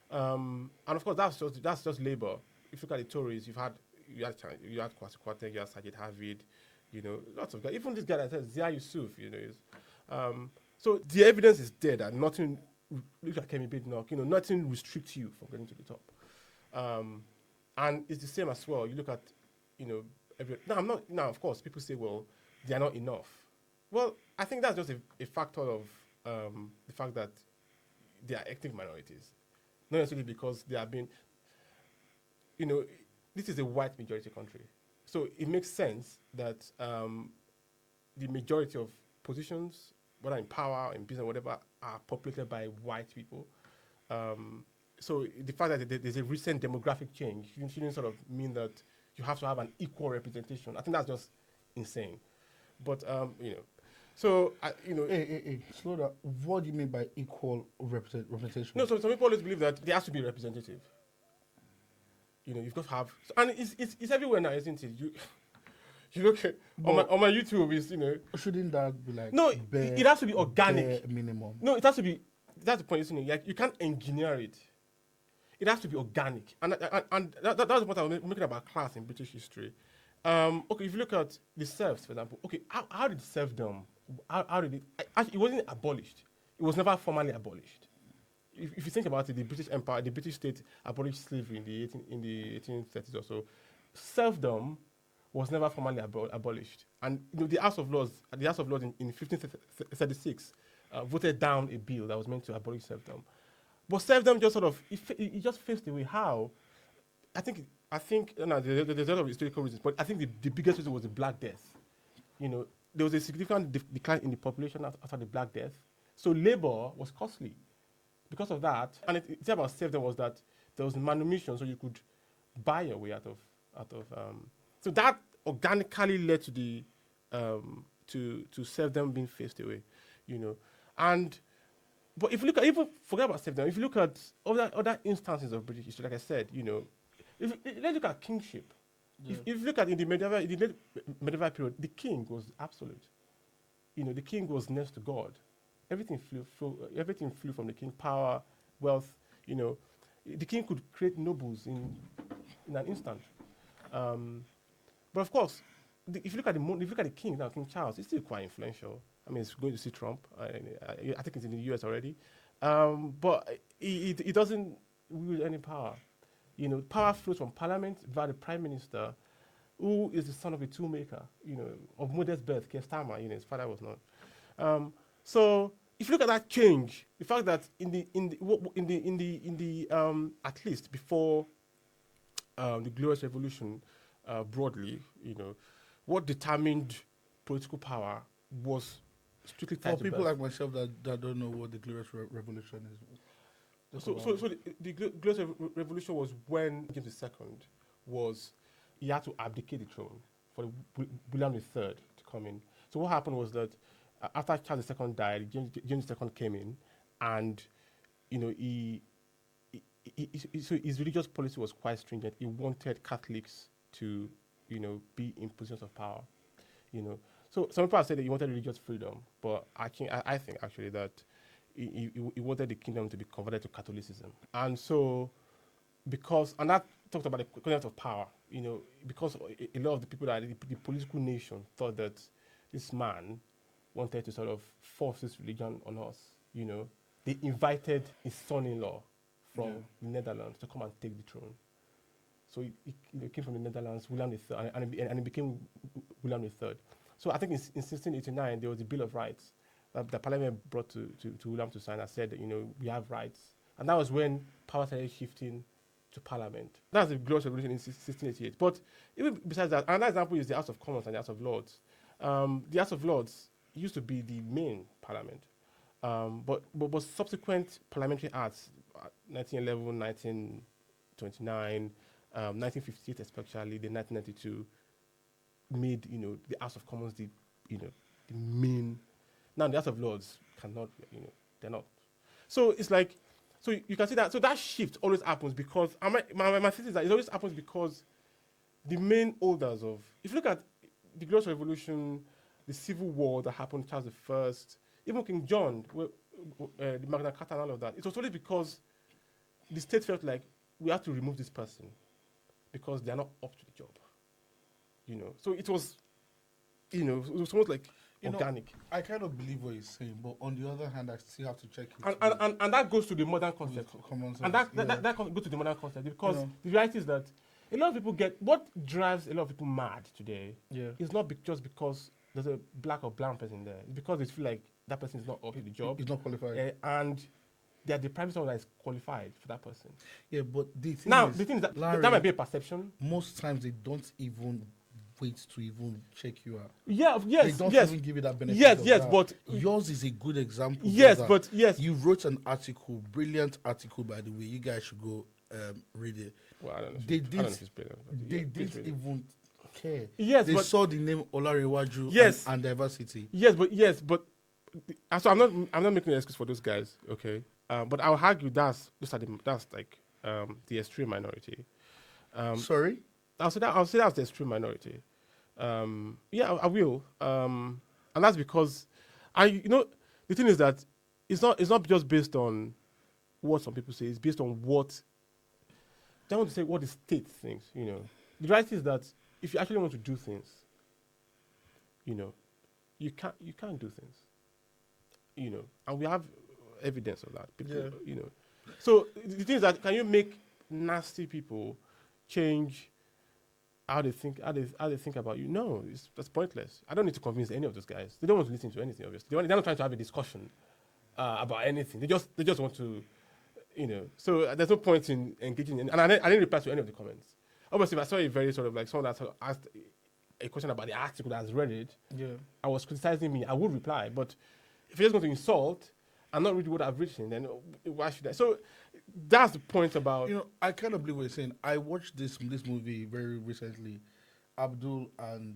And of course, that's just Labour. If you look at the Tories, you had Kwasi Kwarteng, you had Sajid Javid, lots of guys. Even this guy that says Zia Yusuf, so the evidence is there that nothing. Look at Kemi Badenoch, nothing restricts you from getting to the top. And it's the same as well. You look at, now of course people say, well, they are not enough. Well, I think that's just a factor of the fact that they are ethnic minorities. Not necessarily because they have been, this is a white majority country. So it makes sense that the majority of positions, whether in power, in business, whatever, are populated by white people. So the fact that there's a recent demographic change shouldn't sort of mean that you have to have an equal representation. I think that's just insane. But so Hey, slow down. What do you mean by equal representation? No, so some people always believe that there has to be representative. You've got to have, and it's everywhere now, isn't it? You look at on my YouTube, Shouldn't that be like no? It has to be organic. Minimum. No, it has to be. That's the point, isn't it? Like you can't engineer it. It has to be organic, and that's the point I was making about class in British history. Okay, if you look at the serfs, for example, okay, how did serfdom? How did it? Actually, it wasn't abolished. It was never formally abolished. If you think about it, the British Empire, the British state abolished slavery in the 1830s or so. Serfdom was never formally abolished, and the House of Lords in 1536 voted down a bill that was meant to abolish serfdom. But serfdom just sort of it just faced away. How? I think there's a lot of historical reasons, but I think the biggest reason was the Black Death. There was a significant decline in the population after the Black Death, so labor was costly because of that. And the thing about serfdom was that there was manumission, so you could buy your way out of. So that organically led to the to serfdom being phased away, and. But if you look at, even forget about serfdom, if you look at other instances of British history, like I said, let's look at kingship. Yeah. If you look at in the medieval period, the king was absolute. The king was next to God. Everything flew from the king. Power, wealth. The king could create nobles in an instant. But of course, if you look at the king now, King Charles, he's still quite influential. I mean, it's going to see Trump. I think it's in the US already. But it doesn't wield any power. Power flows from parliament via the prime minister, who is the son of a toolmaker, of modest birth, Keir Starmer, his father was not. So if you look at that change, the fact that at least before the Glorious Revolution, broadly, what determined political power was strictly tied for to people birth. like myself that don't know what the Glorious Revolution is. So the Glorious Revolution was when James II he had to abdicate the throne for William III to come in. So what happened was that after Charles II died, James II came in, and so his religious policy was quite stringent. He wanted Catholics to be in positions of power. you know. So some people have said that he wanted religious freedom, but I think actually that he wanted the kingdom to be converted to Catholicism. And so, and that talked about the concept of power, you know, because a lot of the people that the political nation thought that this man wanted to sort of force this religion on us, you know. They invited his son-in-law from the Netherlands to come and take the throne. So he came from the Netherlands, William III, and he became William III. So I think in 1689, there was a Bill of Rights that the Parliament brought to William to sign that said that, you know, we have rights. And that was when power started shifting to Parliament. That's the Glorious Revolution in 1688. But even besides that, another example is the House of Commons and the House of Lords. The House of Lords used to be the main Parliament. But subsequent parliamentary acts, 1911, 1929, 1958 especially, the 1992, made, you know, the House of Commons the main. Now the House of Lords cannot, you know, they're not. So it's like, so you can see that. So that shift always happens because my thesis is that it always happens because the main holders of, if you look at the Glorious Revolution, the Civil War that happened, Charles I, even King John, the Magna Carta and all of that, it was only because the state felt like we have to remove this person because they are not up to the job. You know, so it was, you know, it was almost like organic. I kind of believe what you're saying, but on the other hand, I still have to check it. And that goes to the modern concept. Common sense. And that goes to the modern concept because the reality is that a lot of people what drives a lot of people mad today is not just because there's a black or brown person there. It's because they feel like that person is not up to the job. He's not qualified. And they are depriving someone that is qualified for that person. Yeah, but the thing is that Larry, that might be a perception. Most times they don't even wait to even check you out. Yeah, yes, they don't yes. even give you that benefit. Yes, of yes, that. but yours is a good example. Yes, brother. but yes, you wrote an article, brilliant article, by the way. You guys should go read it. Well, I don't know. They didn't even care. Yes, they but saw the name Olarewaju yes, and diversity. Yes, but so I'm not making an excuse for those guys, okay? But I'll argue that's like the extreme minority. Sorry, I'll say that's the extreme minority. Yeah, I will. And that's because the thing is that it's not just based on what some people say. It's based on what they want to say. What the state thinks. You know, the reality is that if you actually want to do things, you know, you can't do things. You know, and we have evidence of that. People, you know. So the thing is that can you make nasty people change how they think about you? No, that's pointless. I don't need to convince any of those guys. They don't want to listen to anything. Obviously, they're not trying to have a discussion about anything. They just want to, you know. So there's no point in engaging in. And I didn't reply to any of the comments. Obviously, if I saw a very sort of like someone that sort of asked a question about the article that has read it, I was criticizing me, I would reply. But if you're just going to insult and not read what I've written, then why should I? So that's the point about. You know, I kind of believe what you're saying. I watched this movie very recently, Abdul and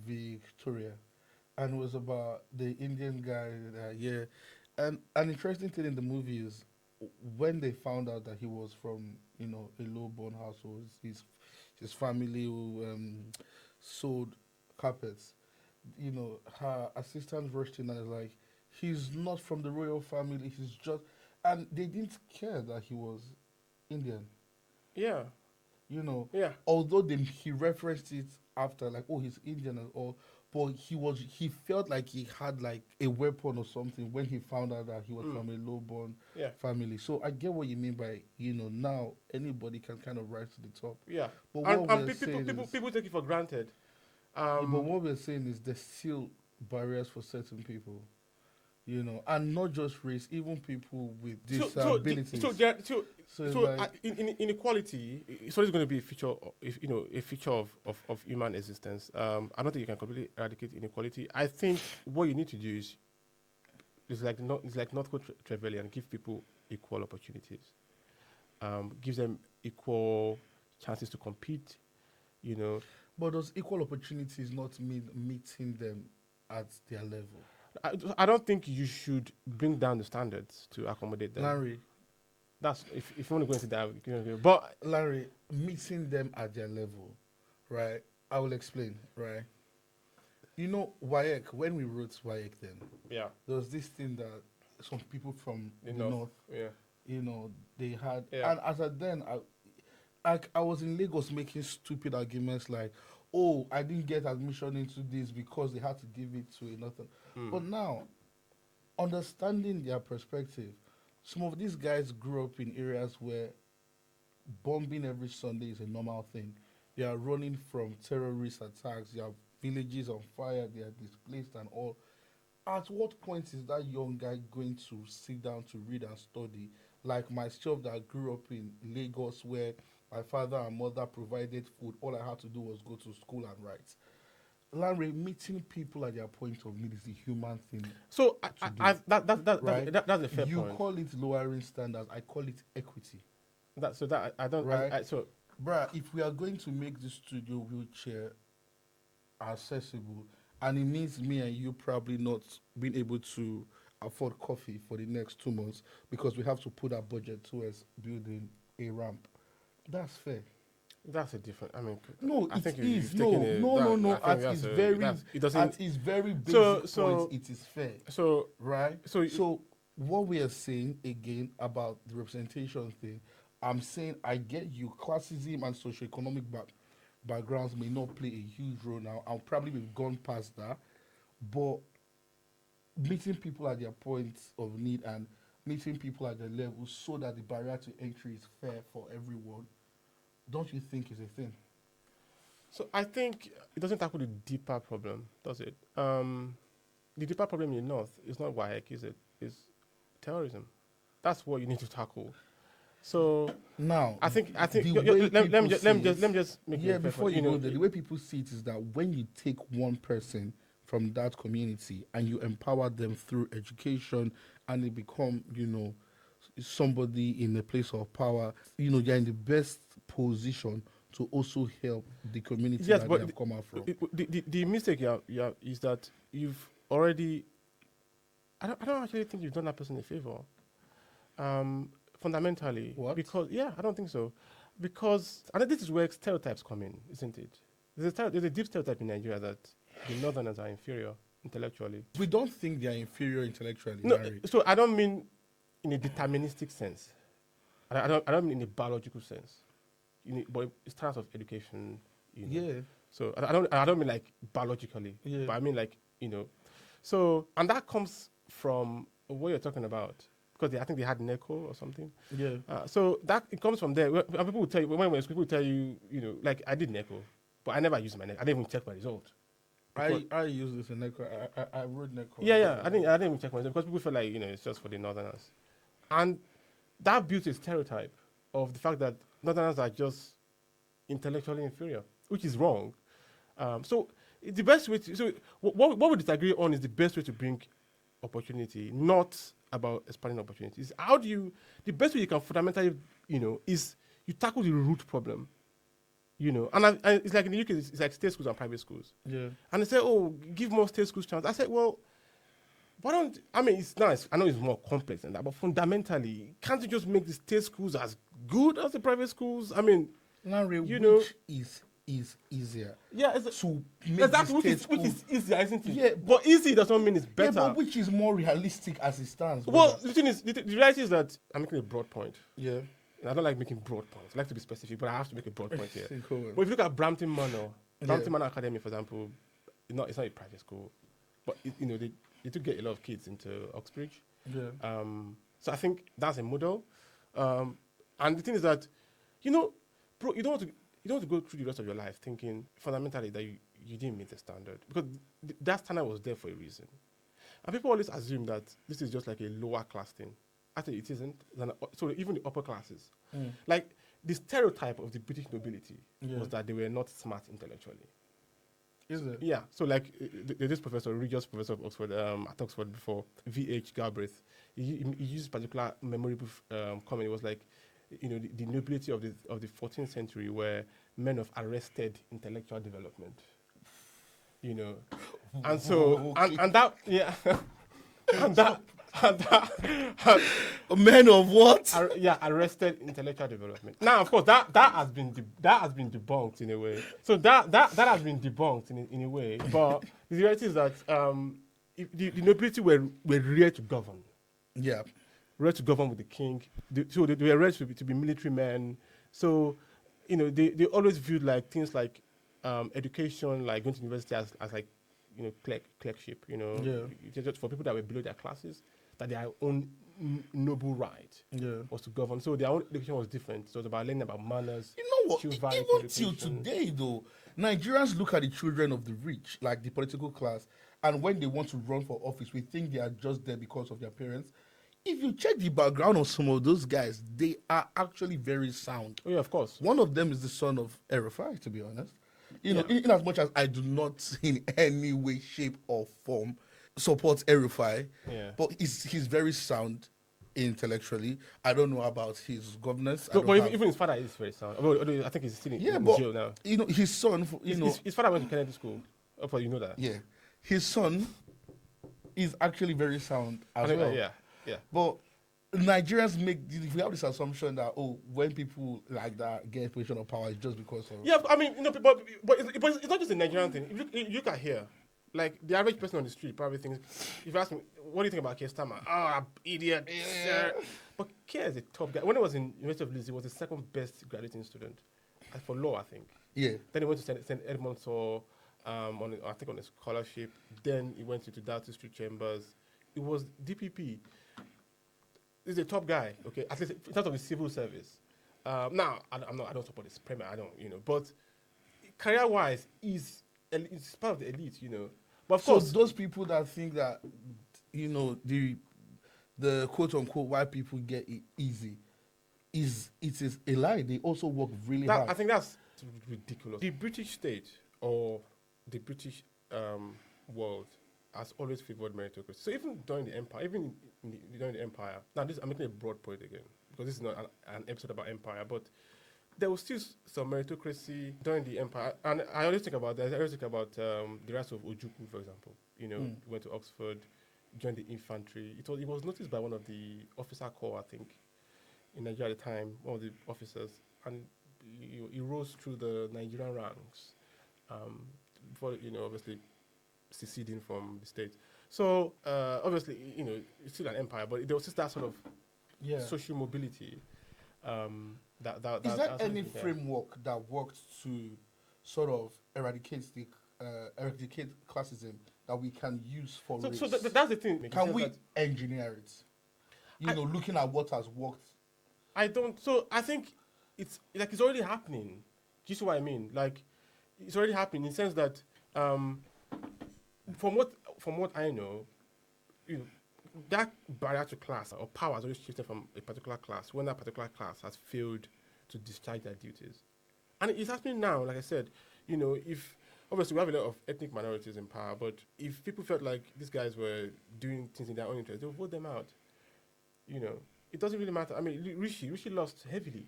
Victoria, and it was about the Indian guy. And an interesting thing in the movie is when they found out that he was from, you know, a low-born household, his family who sold carpets. You know, her assistant rushed in and was like, he's not from the royal family, he's just... And they didn't care that he was Indian. Yeah. You know? Yeah. Although he referenced it after, like, oh, he's Indian and all, but he felt like he had, like, a weapon or something when he found out that he was from a low-born family. So I get what you mean by, you know, now anybody can kind of rise to the top. Yeah. But people take it for granted. But what we're saying is there's still barriers for certain people, you know, and not just race, even people with disabilities. Inequality is always going to be a feature of human existence. I don't think you can completely eradicate inequality. I think what you need to do is like North Trevelyan, give people equal opportunities, gives them equal chances to compete, you know. But does equal opportunities not mean meeting them at their level? I don't think you should bring down the standards to accommodate them. Larry, that's if you want to go into that, you know, but Larry, meeting them at their level, right? I will explain, right? You know, WAEC, when we wrote WAEC then, Yeah. there was this thing that some people from The the north. north, Yeah. they had, Yeah. and as at then, I was in Lagos making stupid arguments like, oh, I didn't get admission into this because they had to give it to another. But now, understanding their perspective, some of these guys grew up in areas where bombing every Sunday is a normal thing. They are running from terrorist attacks, their villages on fire, they are displaced and all. At what point is that young guy going to sit down to read and study? Like myself that grew up in Lagos where my father and mother provided food, all I had to do was go to school and write. Larry, meeting people at their point of need is a human thing. So Right? that's a fair You point. call it lowering standards, I call it equity. That I don't. Right. So Bruh, if we are going to make the studio wheelchair accessible, and it means me and you probably not being able to afford coffee for the next 2 months because we have to put our budget towards building a ramp, that's fair. that's a different. I mean, No, I it think is. you've No, taken a, no, that, no, no. I think At that's its a, very, that's, it doesn't. at its very So basic so point, it is fair. so Right? so So what we are saying again about the representation thing, I'm saying I get you. Classism and socioeconomic backgrounds may not play a huge role now. I'll probably we've gone past that, but meeting people at their points of need and meeting people at their level so that the barrier to entry is fair for everyone, don't you think is a thing? So I think it doesn't tackle the deeper problem, does it? The deeper problem in the north is not WAEC, is it? Is terrorism. That's what you need to tackle. So Now, I think the way let me people let me see it, just make yeah, it fair before point. you go there, the way people see it is that when you take one person from that community and you empower them through education and they become, somebody in a place of power, you're in the best position to also help the community Yes, that they but have come out from. the mistake you have is that you've already. I don't actually think you've done that person a favor. Fundamentally, What? because I don't think so, because and this is where stereotypes come in, isn't it? There's a deep stereotype in Nigeria that the Northerners are inferior intellectually. We don't think they are inferior intellectually, No, Larry. so I don't mean in a deterministic sense. I don't mean in a biological sense. But it's terms of education. Yeah, So I don't mean like biologically, yeah. but I mean like So and that comes from what you're talking about because I think they had NECO or something. Yeah. So that it comes from there. And people will tell you people will tell you like I did NECO, but I never used my NECO. I didn't even check my result. I use this in NECO. I wrote NECO. Yeah. I didn't even check my result because people feel like it's just for the Northerners, and that built a stereotype of the fact that Northerners are just intellectually inferior, which is wrong. So the best way to what we disagree on is the best way to bring opportunity, not about expanding opportunities. The best way you can fundamentally is you tackle the root problem. And it's like in the UK, it's like state schools and private schools. Yeah. And they say, oh, give more state schools chance. I said, well, it's nice. I know it's more complex than that, but fundamentally, can't you just make the state schools as good as the private schools? I mean, Larry, which is easier? Yeah, To make exactly, the which state is easier, isn't it? Yeah, but easy doesn't mean it's better. Yeah, but which is more realistic as it stands? Well, brother? the thing is, the reality is that I'm making a broad point. Yeah. And I don't like making broad points. I like to be specific, but I have to make a broad point here. Cool. But if you look at Brampton Manor, Yeah. Manor Academy, for example, it's not a private school, but they do get a lot of kids into Oxbridge. Yeah. So I think that's a model. And the thing is that, bro, you don't want to go through the rest of your life thinking fundamentally that you didn't meet the standard, because that standard was there for a reason. And people always assume that this is just like a lower class thing. Actually, it isn't. So even the upper classes, like the stereotype of the British nobility was that they were not smart intellectually. Is it? Yeah. So like this professor, religious professor of Oxford, at Oxford before, V.H. Galbraith, he used particular memorable comment. It was like, the nobility of the 14th century were men of arrested intellectual development. And so and that Men of what? Arrested intellectual development. Now, of course, that has been debunked in a way. So that has been debunked in a way. But the reality is that if the nobility were reared to govern, Yeah. ready to govern with the king. So they were ready to be military men. So, they always viewed like things like education, like going to university as like, clerkship. Just for people that were below their classes, that their own noble right Yeah. was to govern. So their own education was different. So it was about learning about manners. You know what? chivalric Even till education. today, though, Nigerians look at the children of the rich, like the political class, and when they want to run for office, we think they are just there because of their parents. If you check the background of some of those guys, they are actually very sound. Oh yeah, of course. One of them is the son of Erifai, to be honest. Yeah. In as much as I do not in any way, shape, or form support Erifai, Yeah. but he's very sound intellectually. I don't know about his governance. I No, don't but have- even his father is very sound. Although I think he's still in, yeah, in but jail now. his son, His father went to Kennedy School. Hopefully you know that. yeah, his son is actually very sound as I think, well. yeah. But Nigerians we have this assumption that when people like that get a position of power, it's just because of Yeah, I mean, but it's not just a Nigerian thing. If you look at here, like the average person on the street probably thinks, if you ask me, what do you think about Keir Starmer? Oh, idiot, sir. But Keir is a top guy. When he was in University of Leeds, he was the second best graduating student for law, I think. yeah. Then he went to St. Edmunds for, on a scholarship. Then he went into Doughty Street Chambers. It was DPP. He's a top guy, okay, at least in terms of his civil service. Now, I don't support his premier, I don't, but career-wise, he's part of the elite, But of So course, those people that think that the quote unquote white people get it easy it is a lie. They also work really hard. I think that's ridiculous. The British state or the British world has always favored meritocracy. So even during the empire, during the empire, now I'm making a broad point again because this is not an episode about empire, but there was still some meritocracy during the empire, and I always think about that. I always think about the rise of Ojukwu, for example. He went to Oxford, joined the infantry. It was noticed by one of the officer corps, I think, in Nigeria at the time, one of the officers, and he rose through the Nigerian ranks before obviously seceding from the state. So obviously it's still an empire, but there was just that sort of social mobility. Is there any framework that worked to sort of eradicate classism that we can use for race? So that's the thing. Can we engineer it? Looking at what has worked. I don't. So I think it's already happening. Do you see what I mean? Like it's already happening in the sense that from what I know, that barrier to class or power has always shifted from a particular class when that particular class has failed to discharge their duties. And it's happening now, like I said, if obviously we have a lot of ethnic minorities in power, but if people felt like these guys were doing things in their own interest, they'll vote them out. It doesn't really matter. I mean, Rishi lost heavily.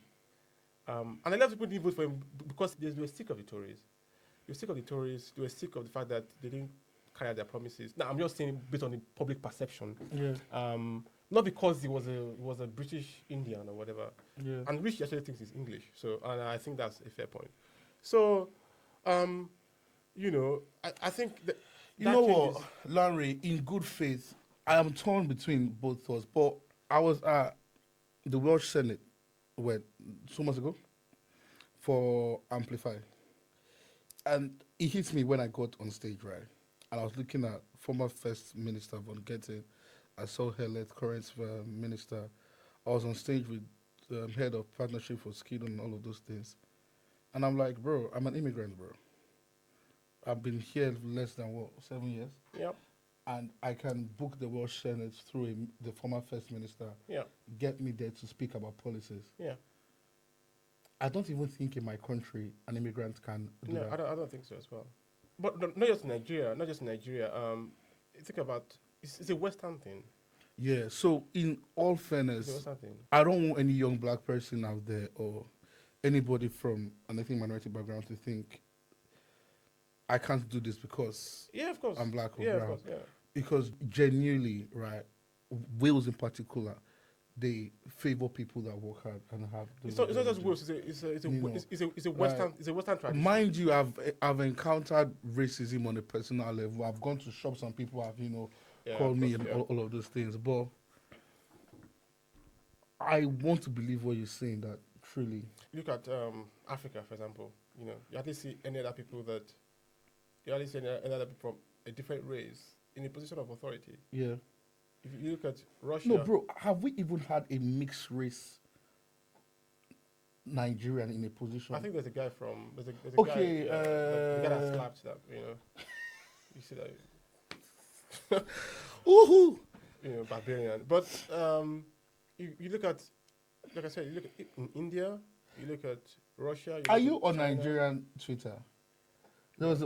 And a lot of people didn't vote for him because they were sick of the Tories. They were sick of the Tories. They were sick of the fact that they didn't carry out their promises. Now, I'm just saying based on the public perception. Yeah. Not because he was a British Indian or whatever. Yeah. And Rishi actually thinks he's English. So, and I think that's a fair point. So, I think that. You know what, Larry, in good faith, I am torn between both thoughts, but I was at the Welsh Senate 2 months ago for Amplify. And it hit me when I got on stage, right? And I was looking at former First Minister Von Getting. I saw Helet, current minister. I was on stage with the head of Partnership for Skill and all of those things. And I'm like, bro, I'm an immigrant, bro. I've been here less than, 7 years? Yep. And I can book the Welsh Senate through the former First Minister, get me there to speak about policies. Yeah. I don't even think in my country an immigrant can do that. I don't think so as well. But not just in Nigeria. Think about it's a Western thing. Yeah. So in all It's a fairness, Western thing. I don't want any young black person out there or anybody from an ethnic minority background to think I can't do this because Yeah, of course. I'm black or yeah, brown. of course. Yeah. Because genuinely, right, Wales in particular, they favor people that work hard and have. It's not just Wales. It's a Western tradition. Mind you, I've encountered racism on a personal level. I've gone to shops and people have called me and all of those things. But I want to believe what you're saying, that truly. Look at Africa, for example. You hardly see any other people from a different race in a position of authority. Yeah. If you look at Russia, No, bro, have we even had a mixed race Nigerian in a position? I think there's a guy the guy that slapped that. You see that. Woohoo! Barbarian. But you look at, like I said, you look at in India, you look at Russia. Are you on Nigerian Twitter? There's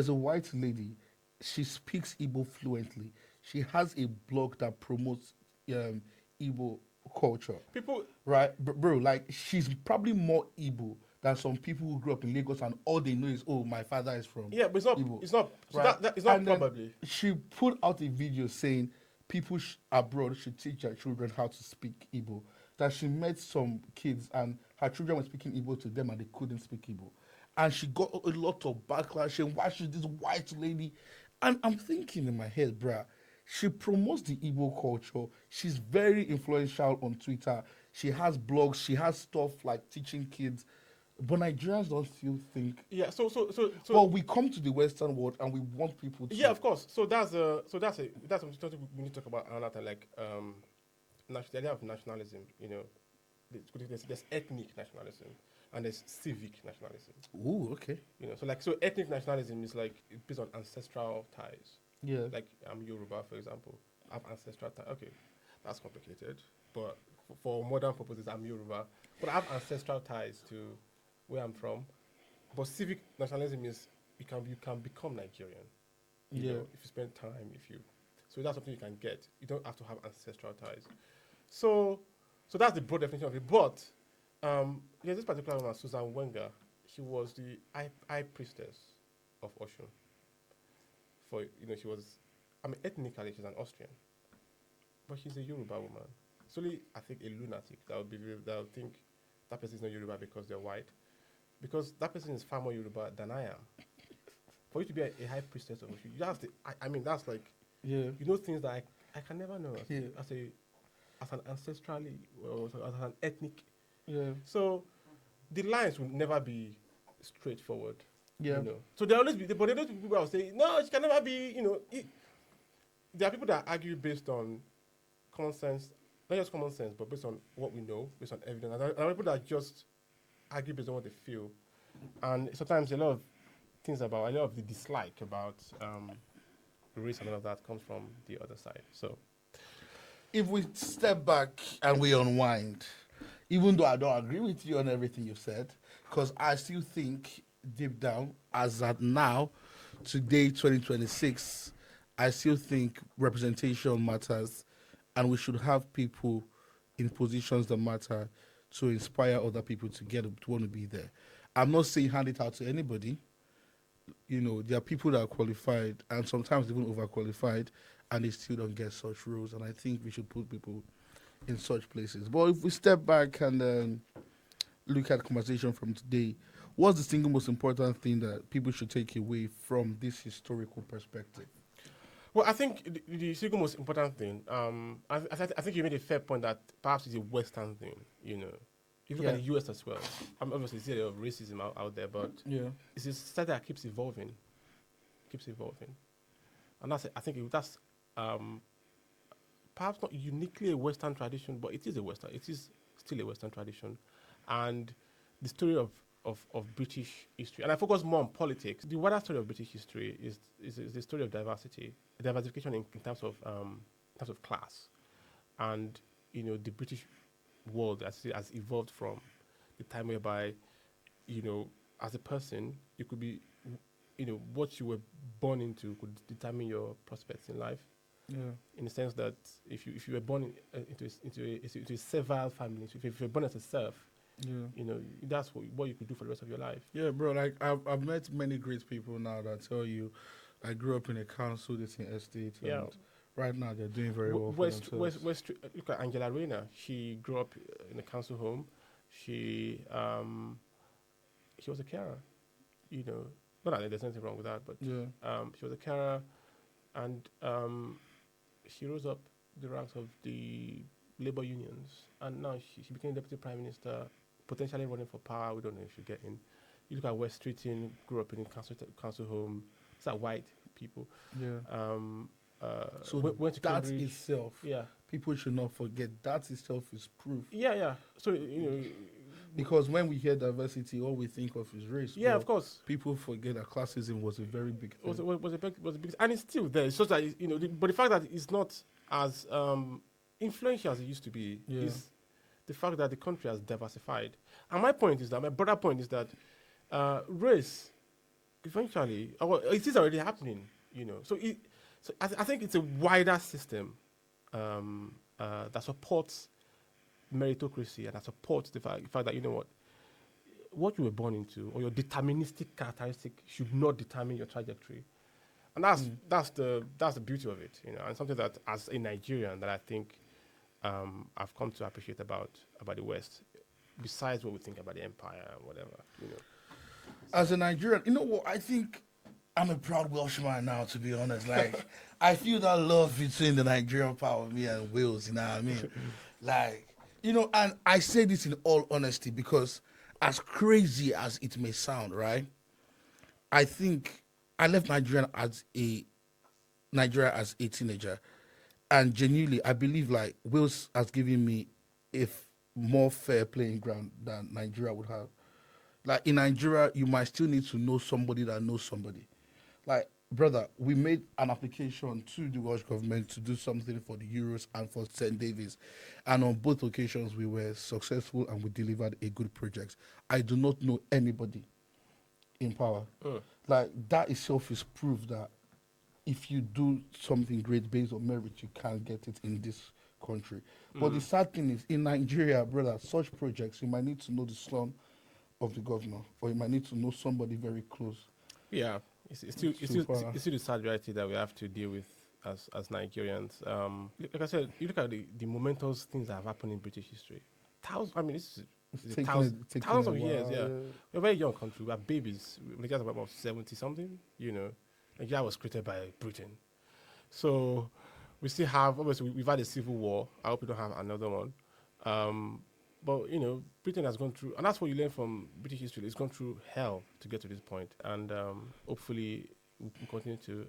a white lady. She speaks Igbo fluently. She has a blog that promotes Igbo culture. People, right, bro? Like, she's probably more Igbo than some people who grew up in Lagos and all they know is, oh, my father is from. Yeah, but it's not. Igbo. It's not. So right? it's not and probably. She put out a video saying people abroad should teach their children how to speak Igbo. That she met some kids and her children were speaking Igbo to them and they couldn't speak Igbo. And she got a lot of backlash and why should this white lady? And I'm thinking in my head, bruh, she promotes the Igbo culture. She's very influential on Twitter. She has blogs. She has stuff like teaching kids. But Nigerians don't still think. Yeah. So. Well, we come to the Western world and we want people to. Yeah, of course. So that's something we need to talk about another time. Like the idea of nationalism. There's ethnic nationalism and there's civic nationalism. Ooh, okay. So ethnic nationalism is like based on ancestral ties. Yeah. Like I'm Yoruba, for example. I have ancestral ties. Okay, that's complicated. But for modern purposes, I'm Yoruba. But I have ancestral ties to where I'm from. But civic nationalism is you can become Nigerian. If you spend time, so that's something you can get. You don't have to have ancestral ties. So that's the broad definition of it. But there's this particular woman, Susan Wenger. She was the high priestess of Oshun. She was, ethnically she's an Austrian, but she's a Yoruba woman. It's only, I think, a lunatic that would think that person is not Yoruba because they're white, because that person is far more Yoruba than I am. For you to be a high priestess of Oshun, you have to. That's like, things that I can never know as an ancestrally or as an ethnic. Yeah. So the lines will never be straightforward. Yeah. So there always be, but there are people who will say, no, she can never be. There are people that argue based on common sense, not just common sense, but based on what we know, based on evidence. And there are people that just argue based on what they feel, and sometimes a lot of the dislike about race and all of that comes from the other side. So, if we step back and we unwind, even though I don't agree with you on everything you've said, because I still think deep down, as at now, today, 2026, I still think representation matters, and we should have people in positions that matter to inspire other people to want to be there. I'm not saying hand it out to anybody. There are people that are qualified, and sometimes even overqualified, and they still don't get such roles. And I think we should put people in such places. But if we step back and look at the conversation from today, what's the single most important thing that people should take away from this historical perspective? Well, I think the single most important thing, I think you made a fair point that perhaps it's a Western thing, If you look at the US as well, obviously there's a lot of racism out there, but it's a society that keeps evolving. And I think that's perhaps not uniquely a Western tradition, but it is still a Western tradition. And the story of British history, and I focus more on politics. The wider story of British history is the story of diversification in terms of class, and the British world has evolved from the time whereby as a person you could be what you were born into could determine your prospects in life. Yeah. In the sense that if you were born into a servile family, if you were born as a serf. Yeah, that's what you could do for the rest of your life. Yeah, bro. Like I've met many great people now that tell you, I grew up in a council dating estate, and Right now, they're doing very well for themselves. Look at Angela Rayner. She grew up in a council home. She was a carer. You know, not that there's anything wrong with that, but Yeah. she was a carer, and she rose up the ranks of the labor unions, and now she became deputy prime minister, potentially running for power. We don't know if she'll get in. You look at West Streeton, grew up in a council home. It's like white people. Yeah. So Went to that Cambridge. itself, Yeah, people should not forget, that itself is proof. yeah. So you know, Because when we hear diversity, all we think of is race. yeah, but of course. people forget that classism was a very big thing. Was a big, and it's still there. It's just that but the fact that it's not as influential as it used to be is the fact that the country has diversified. And my broader point is that race eventually, it is already happening. So I think it's a wider system that supports meritocracy and that supports the fact that what you were born into or your deterministic characteristic should not determine your trajectory, and that's the beauty of it, and something that as a Nigerian that I think I've come to appreciate about the West, besides what we think about the empire and whatever. As a Nigerian, you know what? I think I'm a proud Welshman now, to be honest. Like, I feel that love between the Nigerian part of me and Wales, you know what I mean? Like, and I say this in all honesty because as crazy as it may sound, right? I think I left Nigeria as a teenager. And genuinely, I believe, like, Wales has given me a more fair playing ground than Nigeria would have. Like, in Nigeria, you might still need to know somebody that knows somebody. Like, brother, we made an application to the Welsh government to do something for the Euros and for St. David's. And on both occasions, we were successful and we delivered a good project. I do not know anybody in power. Like, that itself is proof that if you do something great based on merit, you can't get it in this country. But the sad thing is, in Nigeria, brother, such projects, you might need to know the son of the governor, or you might need to know somebody very close. Yeah, it's still the sad reality that we have to deal with as Nigerians. Like I said, you look at the momentous things that have happened in British history. This is thousands of years. Yeah, we're a very young country. We are babies. Nigerians are about 70 something. Nigeria was created by Britain, so we still have. Obviously, we've had a civil war. I hope we don't have another one. But Britain has gone through, and that's what you learn from British history. It's gone through hell to get to this point, and hopefully we can continue to,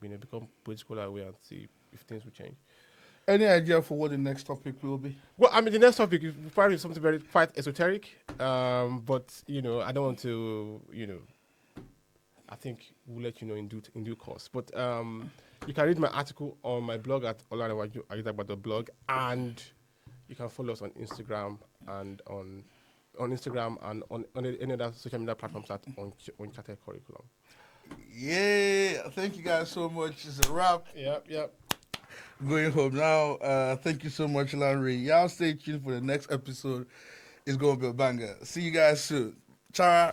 become politically aware and see if things will change. Any idea for what the next topic will be? Well, the next topic is probably something quite esoteric, but I don't want to, I think we'll let you know in due course. But you can read my article on my blog at olanewaju.blog, and you can follow us on Instagram and on any other social media platforms at Uncharted Curriculum. Yeah, thank you guys so much. It's a wrap. Yep. Going home now. Thank you so much, Larry. Y'all stay tuned for the next episode. It's going to be a banger. See you guys soon. Ciao.